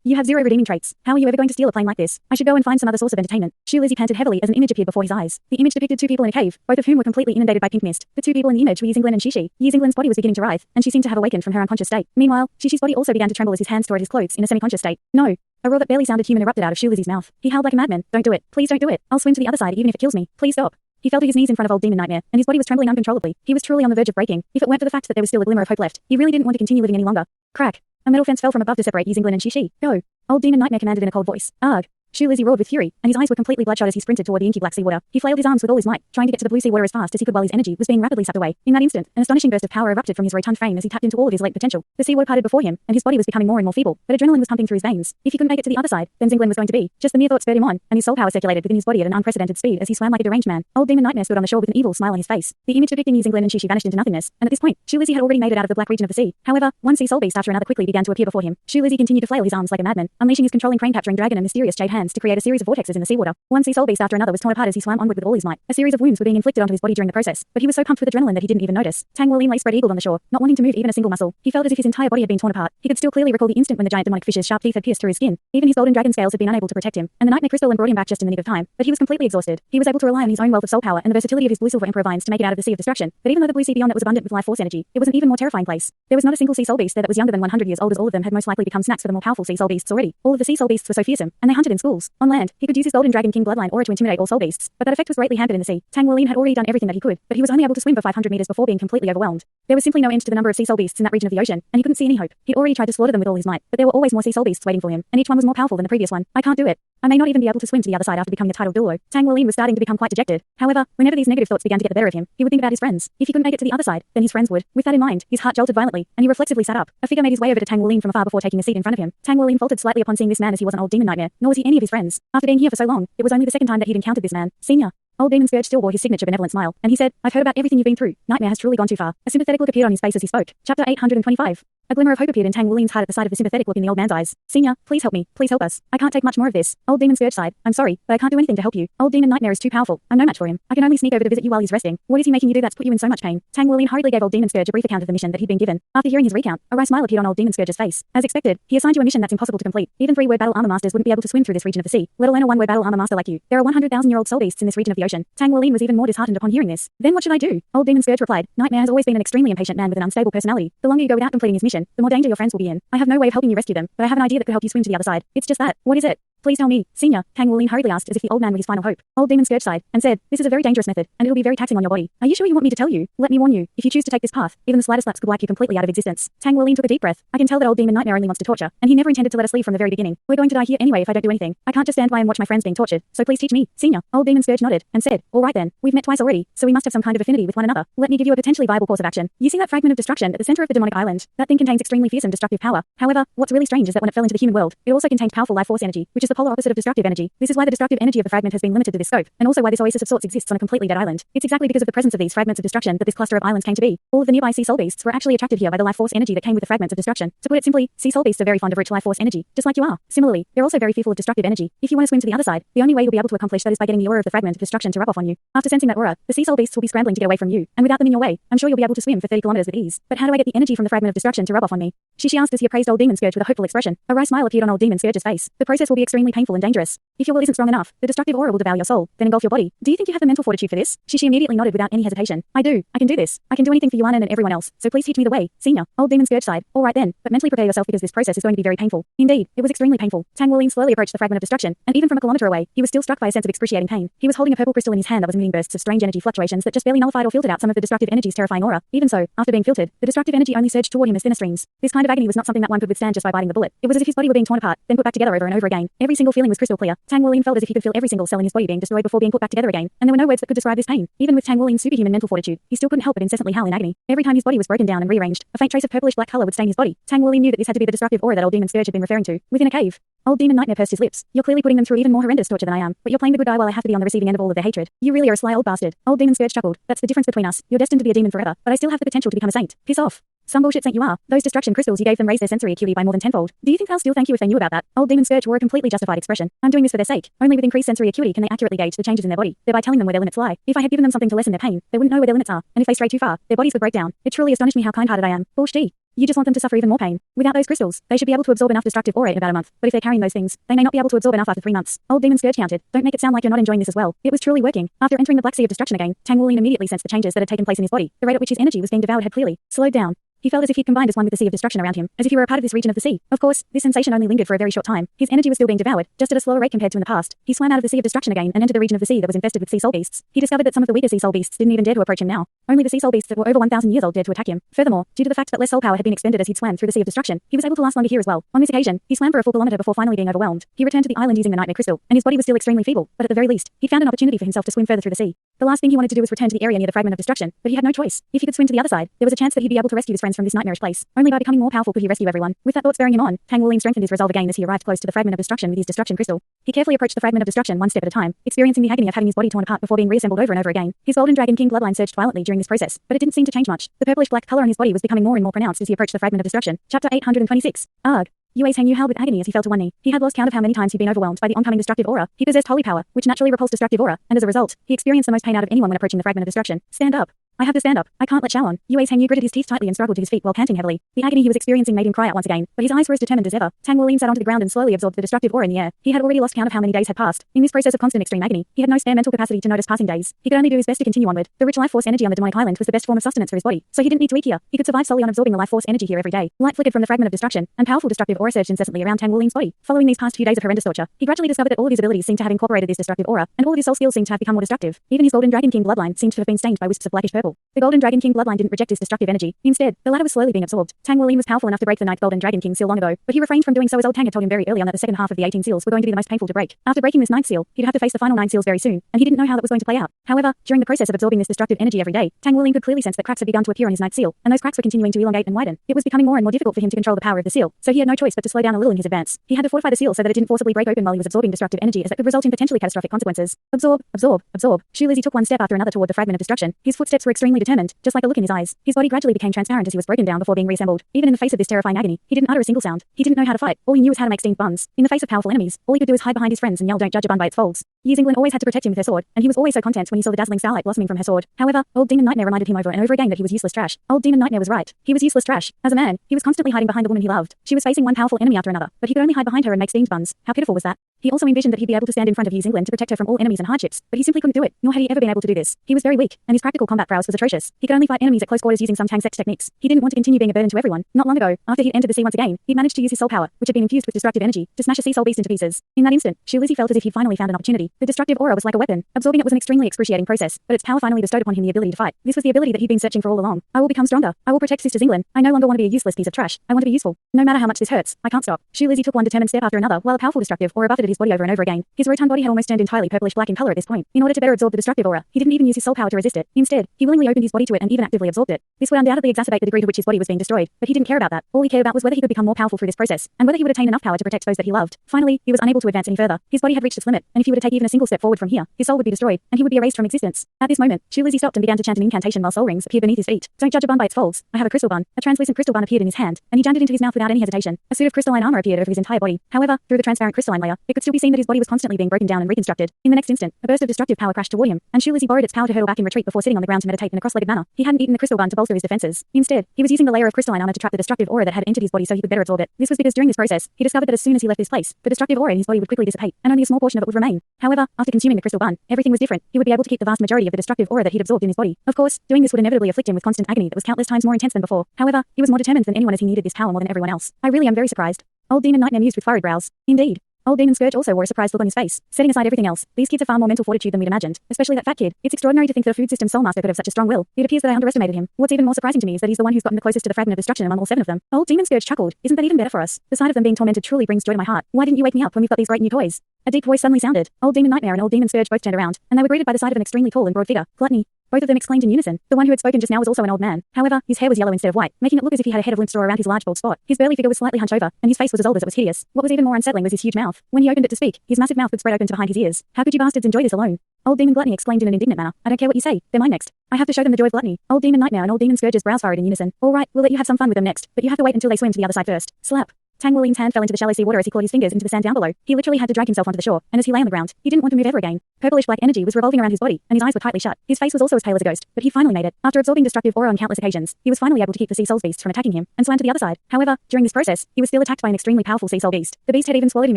You have 0 redeeming traits. How are you ever going to steal a plane like this? I should go and find some other source of entertainment. Shoe Lizzie panted heavily as an image appeared before his eyes. The image depicted 2 people in a cave, both of whom were completely inundated by pink mist. The 2 people in the image were Yizinglen and Shishi. Yizinglen's body was beginning to writhe, and she seemed to have awakened from her unconscious state. Meanwhile, Shishi's body also began to tremble as his hands tore at his clothes in a semi-conscious state. No. A roar that barely sounded human erupted out of Shoe Lizzie's mouth. He howled like a madman. Don't do it. Please don't do it. I'll swim to the other side even if it kills me. Please stop. He fell to his knees in front of Old Demon Nightmare, and his body was trembling uncontrollably. He was truly on the verge of breaking. If it weren't for the fact that there was still a glimmer of hope left, he really didn't want to continue living any longer. Crack. A metal fence fell from above to separate Yizinglen and Shishi. Go. Old Demon Nightmare commanded in a cold voice. Arg. Shu Lizzie roared with fury, and his eyes were completely bloodshot as he sprinted toward the inky black sea water. He flailed his arms with all his might, trying to get to the blue sea water as fast as he could while his energy was being rapidly sucked away. In that instant, an astonishing burst of power erupted from his rotund frame as he tapped into all of his latent potential. The sea water parted before him, and his body was becoming more and more feeble, but adrenaline was pumping through his veins. If he couldn't make it to the other side, then Zinglen was going to be. Just the mere thought spurred him on, and his soul power circulated within his body at an unprecedented speed as he swam like a deranged man. Old Demon Nightmare stood on the shore with an evil smile on his face. The image depicting Zinglen and Shishi vanished into nothingness, and at this point, Shu Lizzie had already made it out of the black region of the sea. However, one sea soul beast after another quickly began to appear before him. Shu Lizzie continued to flail his arms like a madman, unleashing his controlling crane-capturing dragon and mysterious jade hands to create a series of vortexes in the seawater. One sea soul beast after another was torn apart as he swam onward with all his might. A series of wounds were being inflicted onto his body during the process, but he was so pumped with adrenaline that he didn't even notice. Tang Wolin lay spread-eagled on the shore, not wanting to move even a single muscle. He felt as if his entire body had been torn apart. He could still clearly recall the instant when the giant demonic fish's sharp teeth had pierced through his skin. Even his golden dragon scales had been unable to protect him, and the nightmare crystal brought him back just in the nick of time. But he was completely exhausted. He was able to rely on his own wealth of soul power and the versatility of his blue silver emperor vines to make it out of the sea of destruction. But even though the blue sea beyond it was abundant with life force energy, it was an even more terrifying place. There was not a single sea soul beast there that was younger than 100 years old, as all of them had most likely become snacks for the more powerful sea soul beasts already. All of the sea soul beasts were so fearsome, and they hunted in schools. On land, he could use his golden dragon king bloodline aura to intimidate all soul beasts, but that effect was greatly hampered in the sea. Tang Wolin had already done everything that he could, but he was only able to swim for 500 meters before being completely overwhelmed. There was simply no end to the number of sea soul beasts in that region of the ocean, and he couldn't see any hope. He'd already tried to slaughter them with all his might, but there were always more sea soul beasts waiting for him, and each one was more powerful than the previous one. I can't do it. I may not even be able to swim to the other side after becoming a titled Douluo. Tang Wolin was starting to become quite dejected. However, whenever these negative thoughts began to get the better of him, he would think about his friends. If he couldn't make it to the other side, then his friends would. With that in mind, his heart jolted violently, and he reflexively sat up. A figure made his way over to Tang Wolin from afar before taking a seat in front of him. Tang Wolin faltered slightly upon seeing this man as he wasn't Old Demon Nightmare, nor was he any of his friends. After being here for so long, it was only the second time that he'd encountered this man. Senior. Old Demon Scourge still wore his signature benevolent smile, and he said, I've heard about everything you've been through. Nightmare has truly gone too far. A sympathetic look appeared on his face as he spoke. Chapter 825. A glimmer of hope appeared in Tang Wolin's heart at the sight of the sympathetic look in the old man's eyes. Senior, please help me. Please help us. I can't take much more of this. Old Demon Scourge sighed. I'm sorry, but I can't do anything to help you. Old Demon Nightmare is too powerful. I'm no match for him. I can only sneak over to visit you while he's resting. What is he making you do that's put you in so much pain? Tang Wolin hurriedly gave Old Demon Scourge a brief account of the mission that he'd been given. After hearing his recount, a wry smile appeared on Old Demon Scourge's face. As expected, he assigned you a mission that's impossible to complete. Even 3-word battle armor masters wouldn't be able to swim through this region of the sea, let alone a 1-word battle armor master like you. There are 100,000-year-old soul beasts in this region of the ocean. Tang Wolin was even more disheartened upon hearing this. Then what should I do? Old Demon Scourge replied. Nightmare has always been an extremely impatient man with an unstable personality. The longer you go without completing his mission, the more danger your friends will be in. I have no way of helping you rescue them, but I have an idea that could help you swim to the other side. It's just that. What is it? Please tell me, Senior, Tang Wolin hurriedly asked as if the old man were his final hope. Old Demon Scourge sighed and said, this is a very dangerous method, and it'll be very taxing on your body. Are you sure you want me to tell you? Let me warn you, if you choose to take this path, even the slightest lapse could wipe you completely out of existence. Tang Wolin took a deep breath. I can tell that Old Demon Nightmare only wants to torture, and he never intended to let us leave from the very beginning. We're going to die here anyway if I don't do anything. I can't just stand by and watch my friends being tortured, so please teach me, Senior. Old Demon Scourge nodded and said, all right then, we've met twice already, so we must have some kind of affinity with one another. Let me give you a potentially viable course of action. You see that fragment of destruction at the center of the demonic island? That thing contains extremely fearsome destructive power. However, what's really strange is that when it fell into the human world, it also contained powerful life force energy, which is the polar opposite of destructive energy. This is why the destructive energy of the fragment has been limited to this scope, and also why this oasis of sorts exists on a completely dead island. It's exactly because of the presence of these fragments of destruction that this cluster of islands came to be. All of the nearby sea soul beasts were actually attracted here by the life force energy that came with the fragments of destruction. To put it simply, sea soul beasts are very fond of rich life force energy, just like you are. Similarly, they're also very fearful of destructive energy. If you want to swim to the other side, the only way you'll be able to accomplish that is by getting the aura of the fragment of destruction to rub off on you. After sensing that aura, the sea soul beasts will be scrambling to get away from you, and without them in your way, I'm sure you'll be able to swim for 30 kilometers with ease. But how do I get the energy from the fragment of destruction to rub off on me? Shishi asked as he appraised Old Demon Scourge with a hopeful expression. A wry smile appeared on Old Demon Scourge's face. The process will be extremely painful and dangerous. If your will isn't strong enough, the destructive aura will devour your soul, then engulf your body. Do you think you have the mental fortitude for this? Shishi immediately nodded without any hesitation. I do. I can do this. I can do anything for Yuanan and everyone else, so please teach me the way, Senior. Old Demon Scourge sighed. All right then, but mentally prepare yourself because this process is going to be very painful. Indeed, it was extremely painful. Tang Wolin slowly approached the fragment of destruction, and even from a kilometer away, he was still struck by a sense of excruciating pain. He was holding a purple crystal in his hand that was emitting bursts of strange energy fluctuations that just barely nullified or filtered out some of the destructive energy's terrifying aura. Even so, after being filtered, the destructive energy only surged toward him as thinner streams. This kind of agony was not something that one could withstand just by biting the bullet. It was as if his body were being torn apart, then put back together over and over again. Every single feeling was crystal clear. Tang Wolin felt as if he could feel every single cell in his body being destroyed before being put back together again, and there were no words that could describe this pain. Even with Tang Wolin's superhuman mental fortitude, he still couldn't help but incessantly howl in agony. Every time his body was broken down and rearranged, a faint trace of purplish black color would stain his body. Tang Wolin knew that this had to be the destructive aura that Old Demon Scourge had been referring to. Within a cave, Old Demon Nightmare pursed his lips. You're clearly putting them through even more horrendous torture than I am, but you're playing the good guy while I have to be on the receiving end of all of their hatred. You really are a sly old bastard. Old Demon Scourge chuckled. That's the difference between us. You're destined to be a demon forever, but I still have the potential to become a saint. Piss off. Some bullshit saint you are. Those destruction crystals you gave them raised their sensory acuity by more than tenfold. Do you think they'll still thank you if they knew about that? Old Demon Scourge wore a completely justified expression. I'm doing this for their sake. Only with increased sensory acuity can they accurately gauge the changes in their body, thereby telling them where their limits lie. If I had given them something to lessen their pain, they wouldn't know where their limits are, and if they stray too far, their bodies would break down. It truly astonished me how kind-hearted I am. Bullshit. You just want them to suffer even more pain. Without those crystals, they should be able to absorb enough destructive aura in about a month. But if they're carrying those things, they may not be able to absorb enough after 3 months. Old Demon Scourge countered. Don't make it sound like you're not enjoying this as well. It was truly working. After entering the black sea of destruction again, Tang Wolin immediately sensed the changes that had taken place in his body. The rate at which his energy was being devoured had clearly slowed down. He felt as if he'd combined as one with the sea of destruction around him, as if he were a part of this region of the sea. Of course, this sensation only lingered for a very short time. His energy was still being devoured, just at a slower rate compared to in the past. He swam out of the sea of destruction again and entered the region of the sea that was infested with sea soul beasts. He discovered that some of the weaker sea soul beasts didn't even dare to approach him now. Only the sea soul beasts that were over 1,000 years old dared to attack him. Furthermore, due to the fact that less soul power had been expended as he'd swam through the sea of destruction, he was able to last longer here as well. On this occasion, he swam for a full kilometer before finally being overwhelmed. He returned to the island using the nightmare crystal, and his body was still extremely feeble, but at the very least, he found an opportunity for himself to swim further through the sea. The last thing he wanted to do was return to the area near the fragment of destruction, but he had no choice. If he could swim to the other side, there was a chance that he'd be able to rescue his friends from this nightmarish place. Only by becoming more powerful could he rescue everyone. With that thought spurring him on, Tang Wuling strengthened his resolve again as he arrived close to the fragment of destruction with his destruction crystal. He carefully approached the fragment of destruction one step at a time, experiencing the agony of having his body torn apart before being reassembled over and over again. His golden dragon king bloodline surged violently during this process, but it didn't seem to change much. The purplish black color on his body was becoming more and more pronounced as he approached the fragment of destruction. Chapter 826. Arg. Yue Tang howled with agony as he fell to one knee. He had lost count of how many times he'd been overwhelmed by the oncoming destructive aura. He possessed holy power, which naturally repulsed destructive aura, and as a result, he experienced the most pain out of anyone when approaching the fragment of destruction. Stand up. I have to stand up. I can't let chow on. Yue Tang gritted his teeth tightly and struggled to his feet while panting heavily. The agony he was experiencing made him cry out once again, but his eyes were as determined as ever. Tang Wuling sat onto the ground and slowly absorbed the destructive aura in the air. He had already lost count of how many days had passed. In this process of constant extreme agony, he had no spare mental capacity to notice passing days. He could only do his best to continue onward. The rich life force energy on the demonic island was the best form of sustenance for his body, so he didn't need to eat here. He could survive solely on absorbing the life force energy here every day. Light flickered from the fragment of destruction, and powerful destructive aura surged incessantly around Tang Wuling's body. Following these past few days of horrendous torture, he gradually discovered that all of his abilities seemed to have incorporated this destructive aura, and all of his soul skills seemed to have become more destructive. Even his golden dragon king bloodline seemed to have been stained by wisps of blackish purple. The golden dragon king bloodline didn't reject this destructive energy. Instead, the latter was slowly being absorbed. Tang Wuling was powerful enough to break the ninth golden dragon king seal long ago, but he refrained from doing so as old Tang had told him very early on that the second half of the 18 seals were going to be the most painful to break. After breaking this ninth seal, he'd have to face the final 9 seals very soon, and he didn't know how that was going to play out. However, during the process of absorbing this destructive energy every day, Tang Wuling could clearly sense that cracks had begun to appear on his ninth seal, and those cracks were continuing to elongate and widen. It was becoming more and more difficult for him to control the power of the seal, so he had no choice but to slow down a little in his advance. He had to fortify the seal so that it didn't forcibly break open while he was absorbing destructive energy, as that could result in potentially catastrophic consequences. Absorb, absorb, absorb. Shu Lizzie took one step after another toward the fragment of destruction. His footsteps were extremely determined, just like the look in his eyes. His body gradually became transparent as he was broken down before being reassembled. Even in the face of this terrifying agony, he didn't utter a single sound. He didn't know how to fight. All he knew was how to make steamed buns. In the face of powerful enemies, all he could do was hide behind his friends and yell, "Don't judge a bun by its folds." Yi Xinglan always had to protect him with her sword, and he was always so content when he saw the dazzling starlight blossoming from her sword. However, old Demon Nightmare reminded him over and over again that he was useless trash. Old Demon Nightmare was right. He was useless trash. As a man, he was constantly hiding behind the woman he loved. She was facing one powerful enemy after another, but he could only hide behind her and make steamed buns. How pitiful was that? He also envisioned that he'd be able to stand in front of Yi Xinglan to protect her from all enemies and hardships, but he simply couldn't do it, nor had he ever been able to do this. He was very weak, and his practical combat prowess was atrocious. He could only fight enemies at close quarters using some Tang sex techniques. He didn't want to continue being a burden to everyone. Not long ago, after he'd entered the sea once again, he managed to use his soul power, which had been infused with destructive energy, to smash a sea soul beast into pieces. In that instant, Shu Lizzie felt as if he'd finally found an opportunity. The destructive aura was like a weapon. Absorbing it was an extremely excruciating process, but its power finally bestowed upon him the ability to fight. This was the ability that he'd been searching for all along. I will become stronger. I will protect Sister Xinglan. I no longer want to be a useless piece of trash. I want to be useful. No matter how much this hurts, I can't stop. Shu Lizzie took one determined step after another, while a powerful destructive aura buffeted his body over and over again. His rotund body had almost turned entirely purplish black in color at this point. In order to better absorb the destructive aura, he didn't even use his soul power to resist it. Instead, he willingly opened his body to it and even actively absorbed it. This would undoubtedly exacerbate the degree to which his body was being destroyed, but he didn't care about that. All he cared about was whether he could become more powerful through this process, and whether he would attain enough power to protect those that he loved. Finally, he was unable to advance any further. His body had reached its limit, and if he were to take even a single step forward from here, his soul would be destroyed, and he would be erased from existence. At this moment, Shu Lizzie stopped and began to chant an incantation while soul rings appeared beneath his feet. Don't judge a bun by its folds. I have a crystal bun. A translucent crystal bun appeared in his hand, and he jammed it into his mouth without any hesitation. A suit of crystalline armor appeared over his entire body. However, through the transparent crystalline layer, it could still be seen that his body was constantly being broken down and reconstructed. In the next instant, a burst of destructive power crashed toward him, and Shu Lizzie borrowed its power to hurtle back in retreat before sitting on the ground to meditate in a cross-legged manner. He hadn't eaten the crystal bun to bolster his defenses. Instead, he was using the layer of crystalline armor to trap the destructive aura that had entered his body so he could better absorb it. This was because during this process, he discovered that as soon as he left this place, the destructive aura in his body would quickly dissipate, and only a small portion of it would remain. However, after consuming the crystal bun, everything was different. He would be able to keep the vast majority of the destructive aura that he'd absorbed in his body. Of course, doing this would inevitably afflict him with constant agony that was countless times more intense than before. However, he was more determined than anyone as he needed this power more than everyone else. I really am very surprised. Old Demon Nightmare mused with furrowed brows. Indeed. Old Demon Scourge also wore a surprised look on his face. Setting aside everything else, these kids have far more mental fortitude than we'd imagined, especially that fat kid. It's extraordinary to think that a food system soulmaster could have such a strong will. It appears that I underestimated him. What's even more surprising to me is that he's the one who's gotten the closest to the fragment of destruction among all 7 of them. Old Demon Scourge chuckled. Isn't that even better for us? The sight of them being tormented truly brings joy to my heart. Why didn't you wake me up when we've got these great new toys? A deep voice suddenly sounded. Old Demon Nightmare and Old Demon Scourge both turned around, and they were greeted by the sight of an extremely tall and broad figure. Gluttony. Both of them exclaimed in unison. The one who had spoken just now was also an old man. However, his hair was yellow instead of white, making it look as if he had a head of limp straw around his large bald spot. His burly figure was slightly hunched over, and his face was as old as it was hideous. What was even more unsettling was his huge mouth. When he opened it to speak, his massive mouth would spread open to behind his ears. How could you bastards enjoy this alone? Old Demon Gluttony exclaimed in an indignant manner. I don't care what you say. They're mine next. I have to show them the joy of gluttony. Old Demon Nightmare and Old Demon Scourge's brows furrowed in unison. All right, we'll let you have some fun with them next, but you have to wait until they swim to the other side first. Slap. Tang Wuling's hand fell into the shallow sea water as he clawed his fingers into the sand down below. He literally had to drag himself onto the shore, and as he lay on the ground, he didn't want to move ever again. Purplish black energy was revolving around his body, and his eyes were tightly shut. His face was also as pale as a ghost, but he finally made it. After absorbing destructive aura on countless occasions, he was finally able to keep the sea soul beasts from attacking him, and swam to the other side. However, during this process, he was still attacked by an extremely powerful sea soul beast. The beast had even swallowed him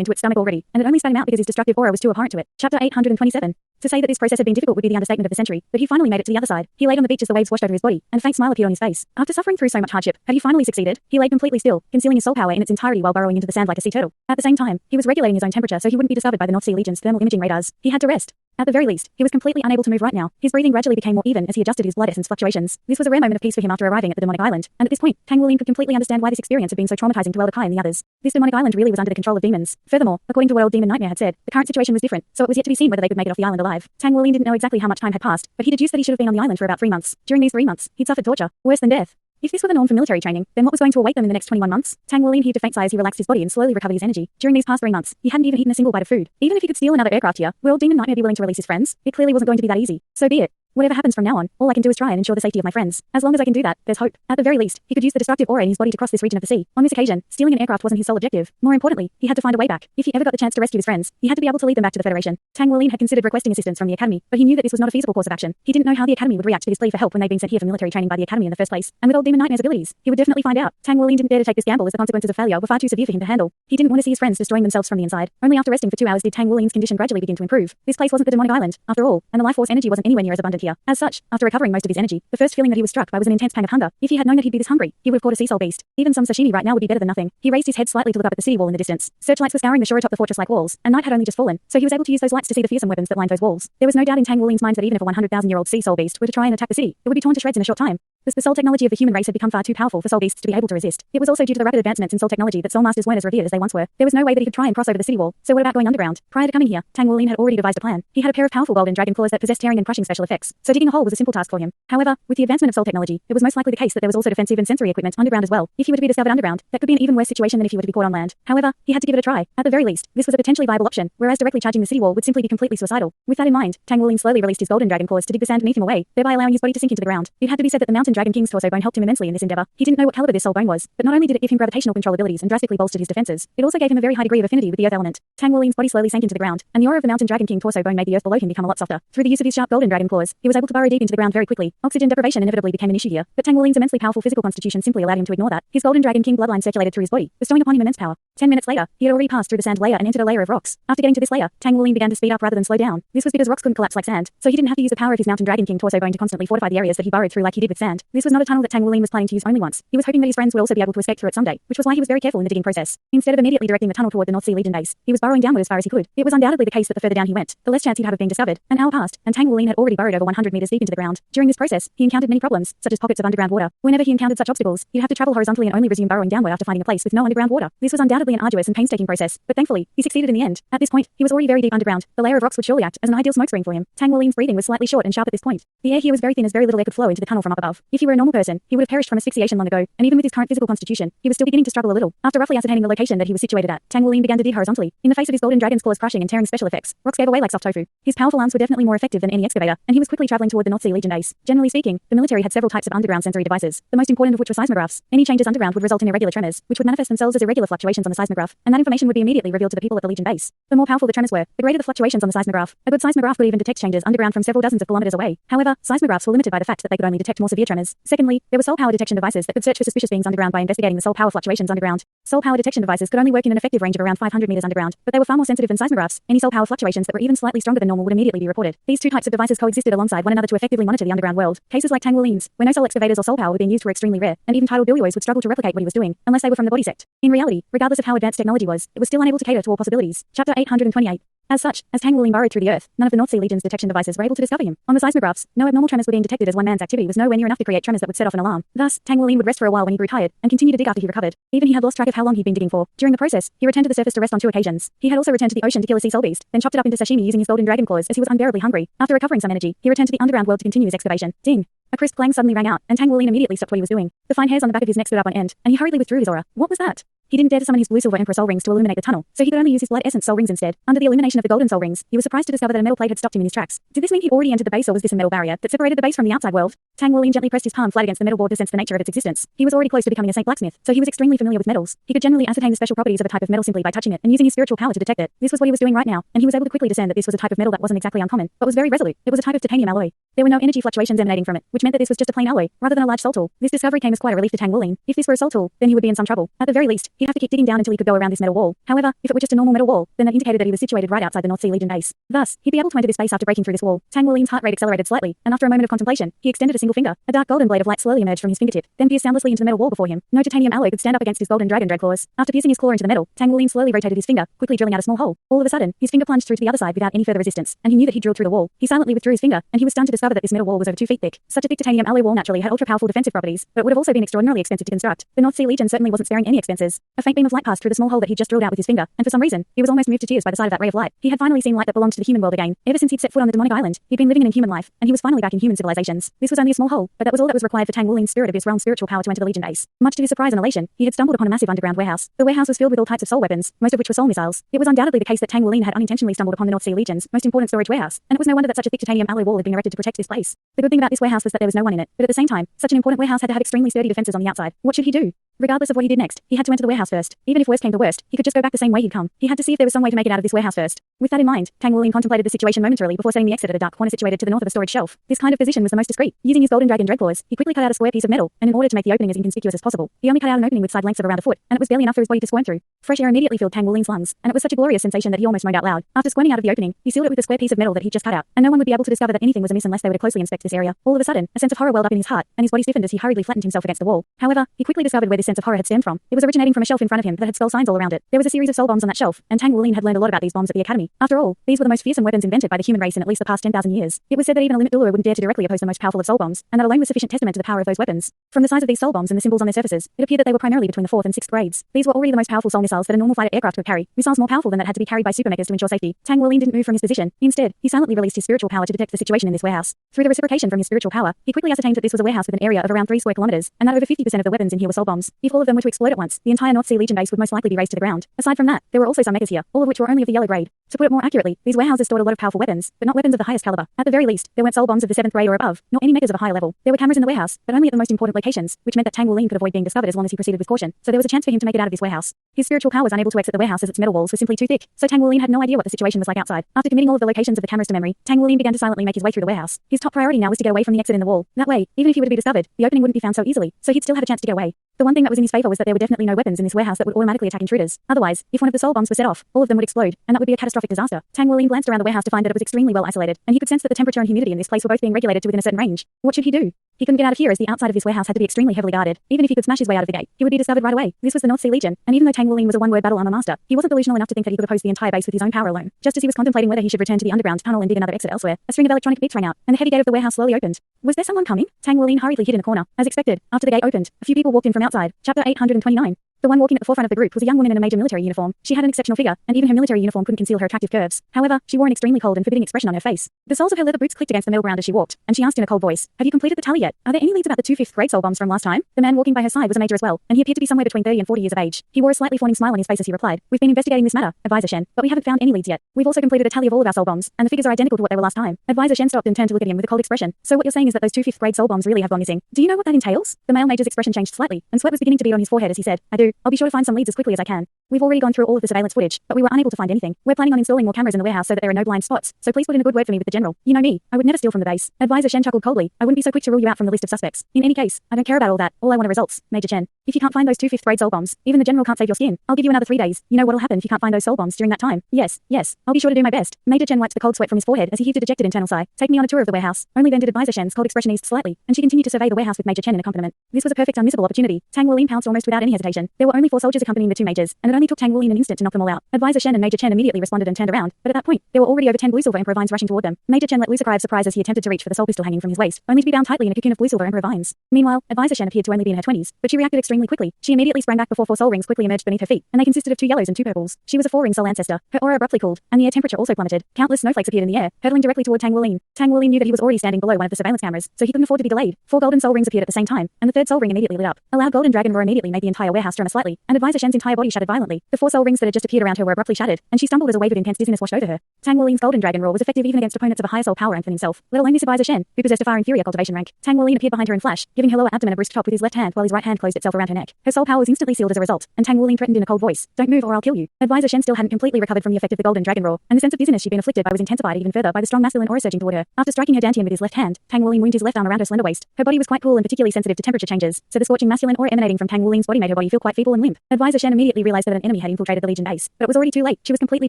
into its stomach already, and it only spat him out because his destructive aura was too abhorrent to it. Chapter 827. To say that this process had been difficult would be the understatement of the century, but he finally made it to the other side. He laid on the beach as the waves washed over his body, and a faint smile appeared on his face. After suffering through so much hardship, had he finally succeeded? He lay completely still, concealing his soul power in its entirety while burrowing into the sand like a sea turtle. At the same time, he was regulating his own temperature so he wouldn't be discovered by the North Sea Legion's thermal imaging radars. He had to rest. At the very least, he was completely unable to move right now. His breathing gradually became more even as he adjusted his blood essence fluctuations. This was a rare moment of peace for him after arriving at the demonic island, and at this point, Tang Wuling could completely understand why this experience had been so traumatizing to Elder Kai and the others. This demonic island really was under the control of demons. Furthermore, according to what Old Demon Nightmare had said, the current situation was different, so it was yet to be seen whether they could make it off the island alive. Tang Wuling didn't know exactly how much time had passed, but he deduced that he should have been on the island for about 3 months. During these 3 months, he'd suffered torture, worse than death. If this were the norm for military training, then what was going to await them in the next 21 months? Tang Wuling heaved a faint sigh as he relaxed his body and slowly recovered his energy. During these past 3 months, he hadn't even eaten a single bite of food. Even if he could steal another aircraft here, would Old Demon Nightmare be willing to release his friends? It clearly wasn't going to be that easy. So be it. Whatever happens from now on, all I can do is try and ensure the safety of my friends. As long as I can do that, there's hope. At the very least, he could use the destructive aura in his body to cross this region of the sea. On this occasion, stealing an aircraft wasn't his sole objective. More importantly, he had to find a way back. If he ever got the chance to rescue his friends, he had to be able to lead them back to the Federation. Tang Wuling had considered requesting assistance from the Academy, but he knew that this was not a feasible course of action. He didn't know how the Academy would react to his plea for help when they'd been sent here for military training by the Academy in the first place. And with Old Demon Nightmare's abilities, he would definitely find out. Tang Wuling didn't dare to take this gamble as the consequences of failure were far too severe for him to handle. He didn't want to see his friends destroying themselves from the inside. Only after resting for 2 hours did Tang Wuling's condition gradually begin to improve. This place wasn't the demonic island, after all, and the life force energy wasn't anywhere near as abundant here. As such, after recovering most of his energy, the first feeling that he was struck by was an intense pang of hunger. If he had known that he'd be this hungry, he would have caught a sea soul beast. Even some sashimi right now would be better than nothing. He raised his head slightly to look up at the city wall in the distance. Searchlights were scouring the shore atop the fortress-like walls, and night had only just fallen, so he was able to use those lights to see the fearsome weapons that lined those walls. There was no doubt in Tang Wuling's mind that even if a 100,000-year-old sea soul beast were to try and attack the city, it would be torn to shreds in a short time. The soul technology of the human race had become far too powerful for soul beasts to be able to resist. It was also due to the rapid advancements in soul technology that soul masters weren't as revered as they once were. There was no way that he could try and cross over the city wall. So what about going underground? Prior to coming here, Tang Wuling had already devised a plan. He had a pair of powerful golden dragon claws that possessed tearing and crushing special effects, so digging a hole was a simple task for him. However, with the advancement of soul technology, it was most likely the case that there was also defensive and sensory equipment underground as well. If he were to be discovered underground, that could be an even worse situation than if he were to be caught on land. However, he had to give it a try. At the very least, this was a potentially viable option, whereas directly charging the city wall would simply be completely suicidal. With that in mind, Tang Wuling slowly released his golden dragon claws to dig the sand beneath him away, thereby allowing his body to sink into the ground. It had to be said that the mountain dragon king's torso bone helped him immensely in this endeavor. He didn't know what caliber this soul bone was, but not only did it give him gravitational control abilities and drastically bolstered his defenses, it also gave him a very high degree of affinity with the earth element. Tang Wuling's body slowly sank into the ground, and the aura of the mountain dragon king torso bone made the earth below him become a lot softer. Through the use of his sharp golden dragon claws, he was able to burrow deep into the ground very quickly. Oxygen deprivation inevitably became an issue here, but Tang Wuling's immensely powerful physical constitution simply allowed him to ignore that. His golden dragon king bloodline circulated through his body, bestowing upon him immense power. 10 minutes later, he had already passed through the sand layer and entered a layer of rocks. After getting to this layer, Tang Wuling began to speed up rather than slow down. This was because rocks couldn't collapse like sand, so he didn't have to use the power of his mountain dragon king torso bone to constantly fortify the areas that he burrowed through like he did with sand. This was not a tunnel that Tang Wuling was planning to use only once. He was hoping that his friends would also be able to escape through it someday, which was why he was very careful in the digging process. Instead of immediately directing the tunnel toward the North Sea Legion base, he was burrowing downward as far as he could. It was undoubtedly the case that the further down he went, the less chance he'd have of being discovered. An hour passed, and Tang Wuling had already burrowed over 100 meters deep into the ground. During this process, he encountered many problems, such as pockets of underground water. Whenever he encountered such obstacles, he'd have to travel horizontally and only resume burrowing downward after finding a place with no underground water. This was undoubtedly an arduous and painstaking process, but thankfully, he succeeded in the end. At this point, he was already very deep underground. The layer of rocks would surely act as an ideal smoke screen for him. Tang Wuling's breathing was slightly short and sharp at this point. The air here was very thin as very little air could flow into the tunnel from up above. If he were a normal person, he would have perished from asphyxiation long ago, and even with his current physical constitution, he was still beginning to struggle a little. After roughly ascertaining the location that he was situated at, Tang Wuling began to dig horizontally. In the face of his golden dragon's claws crushing and tearing special effects, rocks gave away like soft tofu. His powerful arms were definitely more effective than any excavator, and he was quickly traveling toward the North Sea Legion base. Generally speaking, the military had several types of underground sensory devices, the most important of which were seismographs. Any changes underground would result in irregular tremors, which would manifest themselves as irregular fluctuations on the seismograph, and that information would be immediately revealed to the people at the Legion base. The more powerful the tremors were, the greater the fluctuations on the seismograph. A good seismograph could even detect changes underground from several dozens of kilometers away. However, seismographs were limited by the fact that they could only detect more severe tremors. Secondly, there were soul power detection devices that could search for suspicious beings underground by investigating the soul power fluctuations underground. Soul power detection devices could only work in an effective range of around 500 meters underground, but they were far more sensitive than seismographs. Any soul power fluctuations that were even slightly stronger than normal would immediately be reported. These two types of devices coexisted alongside one another to effectively monitor the underground world. Cases like Tang Wuling's, where no soul excavators or soul power were being used, were extremely rare, and even titled Douluos would struggle to replicate what he was doing, unless they were from the body sect. In reality, regardless of how advanced technology was, it was still unable to cater to all possibilities. Chapter 828. As such, as Tang Wuling burrowed through the earth, none of the North Sea Legion's detection devices were able to discover him. On the seismographs, no abnormal tremors were being detected as one man's activity was nowhere near enough to create tremors that would set off an alarm. Thus, Tang Wuling would rest for a while when he grew tired, and continue to dig after he recovered. Even he had lost track of how long he'd been digging for. During the process, he returned to the surface to rest on 2 occasions. He had also returned to the ocean to kill a sea soul beast, then chopped it up into sashimi using his golden dragon claws as he was unbearably hungry. After recovering some energy, he returned to the underground world to continue his excavation. Ding! A crisp clang suddenly rang out, and Tang Wuling immediately stopped what he was doing. The fine hairs on the back of his neck stood up on end, and he hurriedly withdrew his aura. What was that? He didn't dare to summon his blue silver emperor soul rings to illuminate the tunnel, so he could only use his blood essence soul rings instead. Under the illumination of the golden soul rings, he was surprised to discover that a metal plate had stopped him in his tracks. Did this mean he'd already entered the base, or was this a metal barrier that separated the base from the outside world? Tang Wuling gently pressed his palm flat against the metal board to sense the nature of its existence. He was already close to becoming a saint blacksmith, so he was extremely familiar with metals. He could generally ascertain the special properties of a type of metal simply by touching it and using his spiritual power to detect it. This was what he was doing right now, and he was able to quickly discern that this was a type of metal that wasn't exactly uncommon, but was very resolute. It was a type of titanium alloy. There were no energy fluctuations emanating from it, which meant that this was just a plain alloy, rather than a large soul tool. This discovery came as quite a relief to Tang Wuling. If this were a soul tool, then he would be in some trouble. At the very least, he'd have to keep digging down until he could go around this metal wall. However, if it were just a normal metal wall, then that indicated that he was situated right outside the North Sea Legion base. Thus, he'd be able to enter this base after breaking through this wall. Tang Wuling's heart rate accelerated slightly, and after a moment of contemplation, he extended a single finger. A dark golden blade of light slowly emerged from his fingertip, then pierced soundlessly into the metal wall before him. No titanium alloy could stand up against his golden dragon dread claws. After piercing his claw into the metal, Tang Wuling slowly rotated his finger, quickly drilling out a small hole. All of a sudden, his finger plunged through to the other side without any further resistance, and he knew that he drilled through the wall. He silently withdrew his finger, and he was stunned to discover that this metal wall was over 2 feet thick. Such a thick titanium alloy wall naturally had ultra-powerful defensive properties, but would have also been extraordinarily expensive to construct. The North Sea Legion certainly wasn't sparing any expenses. A faint beam of light passed through the small hole that he just drilled out with his finger, and for some reason, he was almost moved to tears by the sight of that ray of light. He had finally seen light that belonged to the human world again. Ever since he'd set foot on the demonic island, he'd been living an inhuman life, and he was finally back in human civilizations. This was only a small hole, but that was all that was required for Tang Wuling's spirit of this realm's spiritual power to enter the Legion base. Much to his surprise and elation, he had stumbled upon a massive underground warehouse. The warehouse was filled with all types of soul weapons, most of which were soul missiles. It was undoubtedly the case that Tang Wuling had unintentionally stumbled upon the North Sea Legion's most important storage warehouse, and it was no wonder that such a thick titanium alloy wall had been erected to protect this place. The good thing about this warehouse was that there was no one in it, but at the same time, such an important warehouse had to have extremely sturdy defenses on the outside. What should he do? Regardless of what he did next, he had to enter the warehouse first. Even if worst came to worst, he could just go back the same way he'd come. He had to see if there was some way to make it out of this warehouse first. With that in mind, Tang Wuling contemplated the situation momentarily before setting the exit at a dark corner situated to the north of a storage shelf. This kind of position was the most discreet. Using his golden dragon dread claws, he quickly cut out a square piece of metal, and in order to make the opening as inconspicuous as possible, he only cut out an opening with side lengths of around a foot, and it was barely enough for his body to squirm through. Fresh air immediately filled Tang Wuling's lungs, and it was such a glorious sensation that he almost moaned out loud. After squirming out of the opening, he sealed it with a square piece of metal that he'd just cut out, and no one would be able to discover that anything was amiss unless they were to closely inspect this area. All of a sudden, a sense of horror welled up in his heart, and his body stiffened as he hurriedly flattened himself against the wall. However, he quickly discovered where this sense of horror had stemmed from. It was originating from a shelf in front of him that had skull signs all around it. There was a series of soul bombs on that shelf, and Tang Wuling had learned a lot about these bombs at the academy. After all, these were the most fearsome weapons invented by the human race in at least the past 10,000 years. It was said that even a limit Douluo wouldn't dare to directly oppose the most powerful of soul bombs, and that alone was sufficient testament to the power of those weapons. From the size of these soul bombs and the symbols on their surfaces, it appeared that they were primarily between the 4th and 6th grades. These were already the most powerful soul missiles that a normal fighter aircraft could carry. Missiles more powerful than that had to be carried by supermechas to ensure safety. Tang Wuling didn't move from his position. Instead, he silently released his spiritual power to detect the situation in this warehouse. Through the reciprocation from his spiritual power, he quickly ascertained that this was a warehouse with an area of around 3 square kilometers, and that over 50% of the weapons in here were soul bombs. If all of them were to explode at once, the entire North Sea Legion base would most likely be razed to the ground. Aside from that, there were also some mechas here, all of which were only of the yellow grade. To put it more accurately, these warehouses stored a lot of powerful weapons, but not weapons of the highest caliber. At the very least, there weren't soul bombs of the 7th grade or above, nor any mechas of a higher level. There were cameras in the warehouse, but only at the most important locations, which meant that Tang Wuling could avoid being discovered as long as he proceeded with caution. So there was a chance for him to make it out of this warehouse. His spiritual power was unable to exit the warehouse as its metal walls were simply too thick, so Tang Wuling had no idea what the situation was like outside. After committing all of the locations of the cameras to memory, Tang Wuling began to silently make his way through the warehouse. His top priority now was to get away from the exit in the wall. That way, even if he were to be discovered, the opening wouldn't be found so easily, so he'd still have a chance to get away. The one thing that was in his favor was that there were definitely no weapons in this warehouse that would automatically attack intruders. Otherwise, if one of the soul bombs were set off, all of them would explode, and that would be a catastrophic disaster. Tang Wuling glanced around the warehouse to find that it was extremely well isolated, and he could sense that the temperature and humidity in this place were both being regulated to within a certain range. What should he do? He couldn't get out of here as the outside of this warehouse had to be extremely heavily guarded. Even if he could smash his way out of the gate, he would be discovered right away. This was the North Sea Legion, and even though Tang Wuling was a one-word battle armor master, he wasn't delusional enough to think that he could oppose the entire base with his own power alone. Just as he was contemplating whether he should return to the underground tunnel and dig another exit elsewhere, a string of electronic beeps rang out, and the heavy gate of the warehouse slowly opened. Was there someone coming? Tang Wuling hurriedly hid in a corner. As expected, after the gate opened, a few people walked in from outside. Chapter 829. The one walking at the forefront of the group was a young woman in a major military uniform. She had an exceptional figure, and even her military uniform couldn't conceal her attractive curves. However, she wore an extremely cold and forbidding expression on her face. The soles of her leather boots clicked against the metal ground as she walked, and she asked in a cold voice, "Have you completed the tally yet? Are there any leads about the 2 5th grade soul bombs from last time?" The man walking by her side was a major as well, and he appeared to be somewhere between 30 and 40 years of age. He wore a slightly fawning smile on his face as he replied, "We've been investigating this matter, Advisor Shen, but we haven't found any leads yet. We've also completed a tally of all of our soul bombs, and the figures are identical to what they were last time." Advisor Shen stopped and turned to look at him with a cold expression. "So what you're saying is that those 2 5th grade soul bombs really have gone missing. Do you know what that entails?" The male major's expression changed slightly, and sweat was beginning to bead on his forehead as he said, "I do. I'll be sure to find some leads as quickly as I can. We've already gone through all of the surveillance footage, but we were unable to find anything. We're planning on installing more cameras in the warehouse so that there are no blind spots, so please put in a good word for me with the general. You know me, I would never steal from the base." Advisor Shen chuckled coldly. "I wouldn't be so quick to rule you out from the list of suspects. In any case, I don't care about all that. All I want are results, Major Chen. If you can't find those 2 5th grade soul bombs, even the general can't save your skin. I'll give you another 3 days. You know what'll happen if you can't find those soul bombs during that time." Yes, I'll be sure to do my best." Major Chen wiped the cold sweat from his forehead as he heaved a dejected internal sigh. "Take me on a tour of the warehouse." Only then did Advisor Shen's cold expression ease slightly, and she continued to survey the warehouse with Major Chen in accompaniment. This was a perfect unmissable opportunity. Tang Wuling pounced almost without any hesitation. There were only 4 soldiers accompanying the 2 majors, and it only took Tang Wuling an instant to knock them all out. Advisor Shen and Major Chen immediately responded and turned around, but at that point, there were already over 10 blue silver emperor vines rushing toward them. Major Chen let loose a cry of surprise as he attempted to reach for the soul pistol hanging from his waist, only to be bound tightly in a cocoon of blue silver emperor vines. Meanwhile, Advisor Shen appeared to only be in her 20s, but she reacted extremely quickly. She immediately sprang back before 4 soul rings quickly emerged beneath her feet, and they consisted of 2 yellows and 2 purples. She was a 4-ring soul ancestor. Her aura abruptly cooled, and the air temperature also plummeted. Countless snowflakes appeared in the air, hurtling directly toward Tang Wuling. Tang Wuling knew that he was already standing below one of the surveillance cameras, so he couldn't afford to be delayed. 4 golden soul rings appeared at the same time, and the 3rd soul ring immediately lit up. A loud golden dragon roar immediately made the entire warehouse tremor slightly, and Advisor Shen's entire body shuddered violently. violently. The 4 soul rings that had just appeared around her were abruptly shattered, and she stumbled as a wave of intense dizziness washed over her. Tang Wulin's golden dragon roar was effective even against opponents of a higher soul power rank than himself, let alone this advisor Shen, who possessed a far inferior cultivation rank. Tang Wulin appeared behind her in flash, giving her lower abdomen a brisk chop with his left hand while his right hand closed itself around her neck. Her soul power was instantly sealed as a result, and Tang Wulin threatened in a cold voice, "Don't move or I'll kill you." Advisor Shen still hadn't completely recovered from the effect of the golden dragon roar, and the sense of dizziness she'd been afflicted by was intensified even further by the strong masculine aura surging toward her. After striking her dantian with his left hand, Tang Wulin wound his left arm around her slender waist. Her body was quite cool and particularly sensitive to temperature changes, so the scorching masculine aura emanating from Tang Wulin's body made her body feel quite feeble and limp. Advisor Shen immediately realized that an enemy had infiltrated the Legion base, but it was already too late. She was completely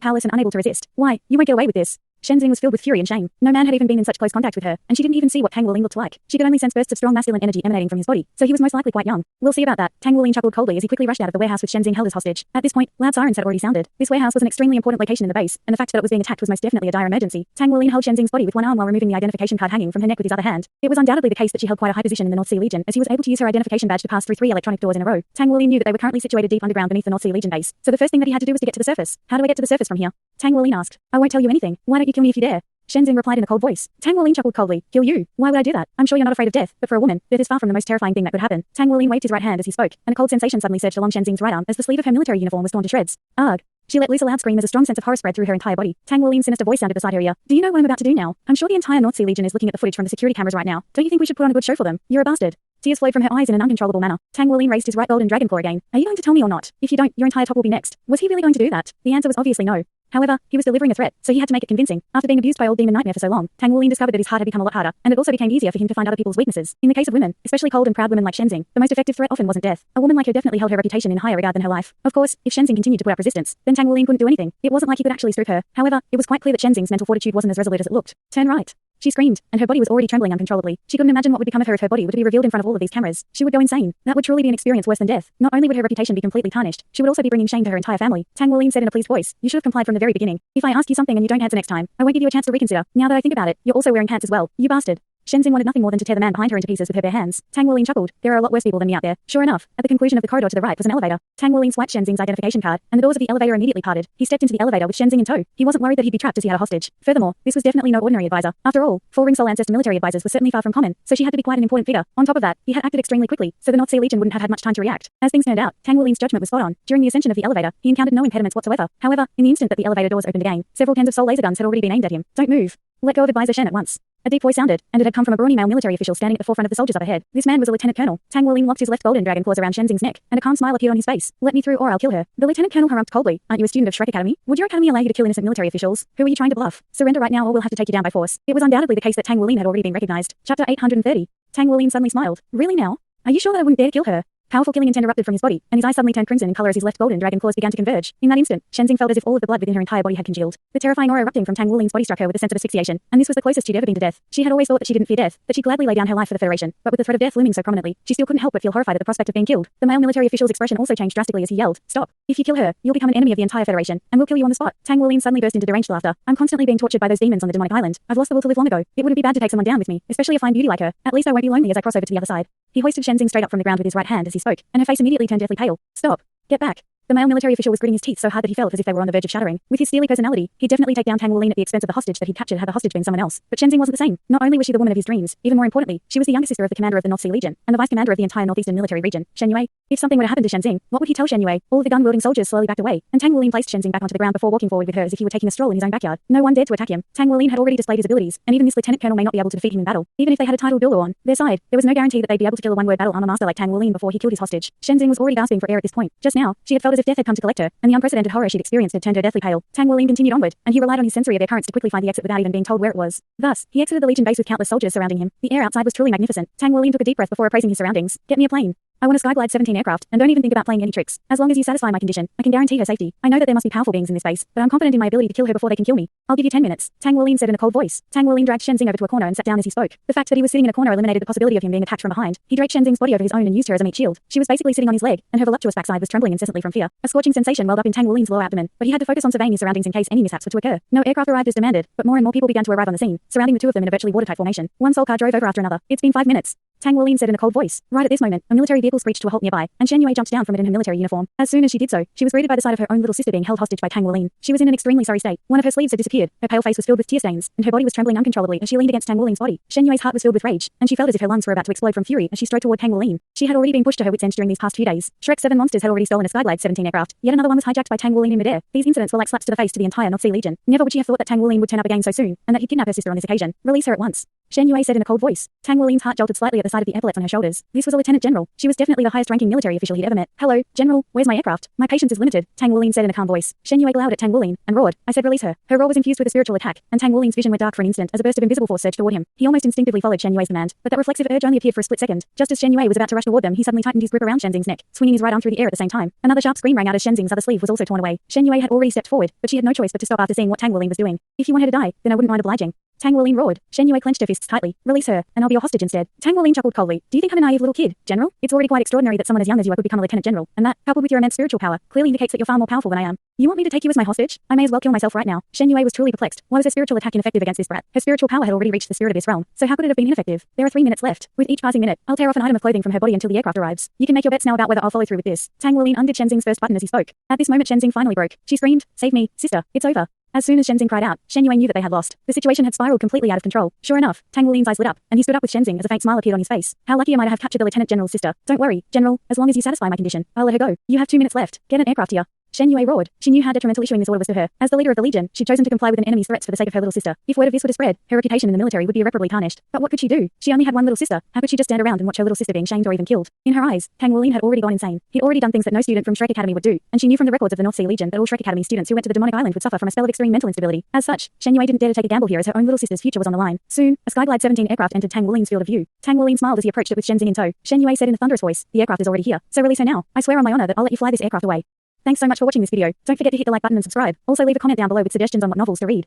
powerless and unable to resist. "Why? You won't get away with this." Shenzing was filled with fury and shame. No man had even been in such close contact with her, and she didn't even see what Tang Wuling looked like. She could only sense bursts of strong masculine energy emanating from his body, so he was most likely quite young. "We'll see about that." Tang Wuling chuckled coldly as he quickly rushed out of the warehouse with Shenzing held as hostage. At this point, loud sirens had already sounded. This warehouse was an extremely important location in the base, and the fact that it was being attacked was most definitely a dire emergency. Tang Wuling held Shenzing's body with one arm while removing the identification card hanging from her neck with his other hand. It was undoubtedly the case that she held quite a high position in the North Sea Legion, as he was able to use her identification badge to pass through 3 electronic doors in a row. Tang Wuling knew that they were currently situated deep underground beneath the North Sea Legion base, so the first thing that he had to do was to get to the surface. "How do I get to the surface from here?" Tang Wuling asked. "I won't tell you anything. Why don't you kill me if you dare?" Shenzing replied in a cold voice. Tang Wuling chuckled coldly. "Kill you? Why would I do that? I'm sure you're not afraid of death, but for a woman, death is far from the most terrifying thing that could happen." Tang Wuling waved his right hand as he spoke, and a cold sensation suddenly surged along Shenzing's right arm as the sleeve of her military uniform was torn to shreds. "Ugh." She let loose a loud scream as a strong sense of horror spread through her entire body. Tang Wulin's sinister voice sounded beside her ear. "Do you know what I'm about to do now? I'm sure the entire North Sea Legion is looking at the footage from the security cameras right now. Don't you think we should put on a good show for them? You're a bastard." Tears flowed from her eyes in an uncontrollable manner. Tang Wulin raised his right golden dragon claw again. "Are you going to tell me or not? If you don't, your entire top will be next." Was he really going to do that? The answer was obviously no. However, he was delivering a threat, so he had to make it convincing. After being abused by old demon nightmare for so long, Tang Wulin discovered that his heart had become a lot harder, and it also became easier for him to find other people's weaknesses. In the case of women, especially cold and proud women like Shenzing, the most effective threat often wasn't death. A woman like her definitely held her reputation in higher regard than her life. Of course, if Shenzing continued to put up resistance, then Tang Wulin couldn't do anything. It wasn't like he could actually strip her. However, it was quite clear that Shenzing's mental fortitude wasn't as resolute as it looked. "Turn right." She screamed, and her body was already trembling uncontrollably. She couldn't imagine what would become of her if her body were to be revealed in front of all of these cameras. She would go insane. That would truly be an experience worse than death. Not only would her reputation be completely tarnished, she would also be bringing shame to her entire family. Tang Wulin said in a pleased voice, "You should have complied from the very beginning. If I ask you something and you don't answer next time, I won't give you a chance to reconsider. Now that I think about it, you're also wearing pants as well. You bastard." Shenzing wanted nothing more than to tear the man behind her into pieces with her bare hands. Tang Wulin chuckled. "There are a lot worse people than me out there." Sure enough, at the conclusion of the corridor to the right was an elevator. Tang Wulin swiped Shenzing's identification card, and the doors of the elevator immediately parted. He stepped into the elevator with Shenzing in tow. He wasn't worried that he'd be trapped as he had a hostage. Furthermore, this was definitely no ordinary advisor. After all, 4 ring soul ancestor military advisors were certainly far from common, so she had to be quite an important figure. On top of that, he had acted extremely quickly, so the North Sea Legion wouldn't have had much time to react. As things turned out, Tang Wulin's judgment was spot on. During the ascension of the elevator, he encountered no impediments whatsoever. However, in the instant that the elevator doors opened again, several cans of soul laser guns had already been aimed at him. "Don't move. Let go of advisor Shen at once." A deep voice sounded, and it had come from a brawny male military official standing at the forefront of the soldiers up ahead. This man was a lieutenant colonel. Tang Wulin locked his left golden dragon claws around Shenzing's neck, and a calm smile appeared on his face. "Let me through or I'll kill her." The lieutenant colonel harumphed coldly. "Aren't you a student of Shrek Academy? Would your academy allow you to kill innocent military officials? Who are you trying to bluff? Surrender right now or we'll have to take you down by force." It was undoubtedly the case that Tang Wulin had already been recognized. Chapter 830. Tang Wulin suddenly smiled. "Really now? Are you sure that I wouldn't dare to kill her?" Powerful killing intent erupted from his body, and his eyes suddenly turned crimson in color as his left golden dragon claws began to converge. In that instant, Shenzing felt as if all of the blood within her entire body had congealed. The terrifying aura erupting from Tang Wulin's body struck her with a sense of asphyxiation, and this was the closest she'd ever been to death. She had always thought that she didn't fear death, that she'd gladly lay down her life for the Federation, but with the threat of death looming so prominently, she still couldn't help but feel horrified at the prospect of being killed. The male military official's expression also changed drastically as he yelled, "Stop! If you kill her, you'll become an enemy of the entire Federation, and we'll kill you on the spot." Tang Wulin suddenly burst into deranged laughter. "I'm constantly being tortured by those demons on the demonic island. I've lost the will to live long ago. It wouldn't be bad to take someone down with me, especially a fine beauty like her. At least I won't be lonely as I cross over to the other side." He hoisted Shenzing straight up from the ground with his right hand as he spoke, and her face immediately turned deathly pale. "Stop! Get back!" The male military official was gritting his teeth so hard that he felt as if they were on the verge of shattering. With his steely personality, he'd definitely take down Tang Wulin at the expense of the hostage that he'd captured had the hostage been someone else. But Shenzing wasn't the same. Not only was she the woman of his dreams, even more importantly, she was the younger sister of the commander of the North Sea Legion, and the vice commander of the entire northeastern military region, Shen Yue. If something were to happen to Shenzing, what would he tell Shen Yue? All of the gun-wielding soldiers slowly backed away, and Tang Wulin placed Shenzing back onto the ground before walking forward with her as if he were taking a stroll in his own backyard. No one dared to attack him. Tang Wulin had already displayed his abilities, and even this lieutenant colonel may not be able to defeat him in battle. Even if they had a title Douluo on their side, there was no guarantee that they'd be able to kill a one-word battle armor master like Tang Wulin before he killed his hostage. Shenzing was already gasping for air at this point. Just now, she had felt as if death had come to collect her, and the unprecedented horror she'd experienced had turned her deathly pale. Tang Wulin continued onward, and he relied on his sensory air currents to quickly find the exit without even being told where it was. Thus, he exited the Legion base with countless soldiers surrounding him. The air outside was truly magnificent. Tang Wulin took a deep breath before appraising his surroundings. "Get me a plane. I want a Skyglide 17 aircraft, and don't even think about playing any tricks. As long as you satisfy my condition, I can guarantee her safety. I know that there must be powerful beings in this base, but I'm confident in my ability to kill her before they can kill me. I'll give you 10 minutes. Tang Wulin said in a cold voice. Tang Wulin dragged Shenzing over to a corner and sat down as he spoke. The fact that he was sitting in a corner eliminated the possibility of him being attacked from behind. He draped Shenzing's body over his own and used her as a meat shield. She was basically sitting on his leg, and her voluptuous backside was trembling incessantly from fear. A scorching sensation welled up in Tang Wulin's lower abdomen, but he had to focus on surveying his surroundings in case any mishaps were to occur. No aircraft arrived as demanded, but more and more people began to arrive on the scene, surrounding the two of them in a virtually watertight formation. One soul car drove over after another. "It's been 5 minutes." Tang Wuling said in a cold voice. Right at this moment, a military vehicle screeched to a halt nearby, and Shen Yue jumped down from it in her military uniform. As soon as she did so, she was greeted by the sight of her own little sister being held hostage by Tang Wuling. She was in an extremely sorry state. One of her sleeves had disappeared, her pale face was filled with tear stains, and her body was trembling uncontrollably as she leaned against Tang Wuling's body. Shen Yue's heart was filled with rage, and she felt as if her lungs were about to explode from fury as she strode toward Tang Wuling. She had already been pushed to her wits' end during these past few days. Shrek 7 monsters had already stolen a Skyglide 17 aircraft. Yet another one was hijacked by Tang Wuling in midair. These incidents were like slaps to the face to the entire North Sea Legion. Never would she have thought that Tang Wuling would turn up again so soon, and that he'd kidnap her sister on this occasion. Release her at once. Shen Yue said in a cold voice. Tang Wuling's heart jolted slightly at the sight of the epaulets on her shoulders. This was a lieutenant general. She was definitely the highest-ranking military official he'd ever met. Hello, General, where's my aircraft? My patience is limited, Tang Wuling said in a calm voice. Shen Yue glowered at Tang Wuling and roared. I said release her. Her roar was infused with a spiritual attack, and Tang Wuling's vision went dark for an instant as a burst of invisible force surged toward him. He almost instinctively followed Shen Yue's command, but that reflexive urge only appeared for a split second. Just as Shen Yue was about to rush toward them, he suddenly tightened his grip around Shenzing's neck, swinging his right arm through the air at the same time. Another sharp scream rang out as Shenzing's other sleeve was also torn away. Shen Yue had already stepped forward, but she had no choice but to stop after seeing what Tang Wuling was doing. If you want her to die, then I wouldn't mind obliging. Tang Wuling roared. Shen Yue clenched her fists tightly. Release her, and I'll be your hostage instead. Tang Wuling chuckled coldly. Do you think I'm a naive little kid, General? It's already quite extraordinary that someone as young as you could become a lieutenant general, and that, coupled with your immense spiritual power, clearly indicates that you're far more powerful than I am. You want me to take you as my hostage? I may as well kill myself right now. Shen Yue was truly perplexed. Why was her spiritual attack ineffective against this brat? Her spiritual power had already reached the spirit abyss realm, so how could it have been ineffective? There are 3 minutes left. With each passing minute, I'll tear off an item of clothing from her body until the aircraft arrives. You can make your bets now about whether I'll follow through with this. Tang Wuling undid Shenzing's first button as he spoke. At this moment Shenzing finally broke. She screamed, save me, sister, it's over. As soon as Shenzing cried out, Shen Yue knew that they had lost. The situation had spiraled completely out of control. Sure enough, Tang Wuling's eyes lit up, and he stood up with Shenzing as a faint smile appeared on his face. How lucky am I to have captured the Lieutenant General's sister? Don't worry, General, as long as you satisfy my condition, I'll let her go. You have 2 minutes left. Get an aircraft here. Shen Yue roared. She knew how detrimental issuing this order was to her. As the leader of the Legion, she'd chosen to comply with an enemy's threats for the sake of her little sister. If word of this were to spread, her reputation in the military would be irreparably tarnished. But what could she do? She only had one little sister. How could she just stand around and watch her little sister being shamed or even killed? In her eyes, Tang Wuling had already gone insane. He'd already done things that no student from Shrek Academy would do, and she knew from the records of the North Sea Legion that all Shrek Academy students who went to the demonic island would suffer from a spell of extreme mental instability. As such, Shen Yue didn't dare to take a gamble here as her own little sister's future was on the line. Soon, a Skyglide 17 aircraft entered Tang Wuling's field of view. Tang Wuling smiled as he approached it with Shenzing in tow. Shen Yue said in a thunderous voice, the aircraft is already here, so release her now. I swear on my honor that I'll let you fly this aircraft away. Thanks so much for watching this video. Don't forget to hit the like button and subscribe. Also leave a comment down below with suggestions on what novels to read.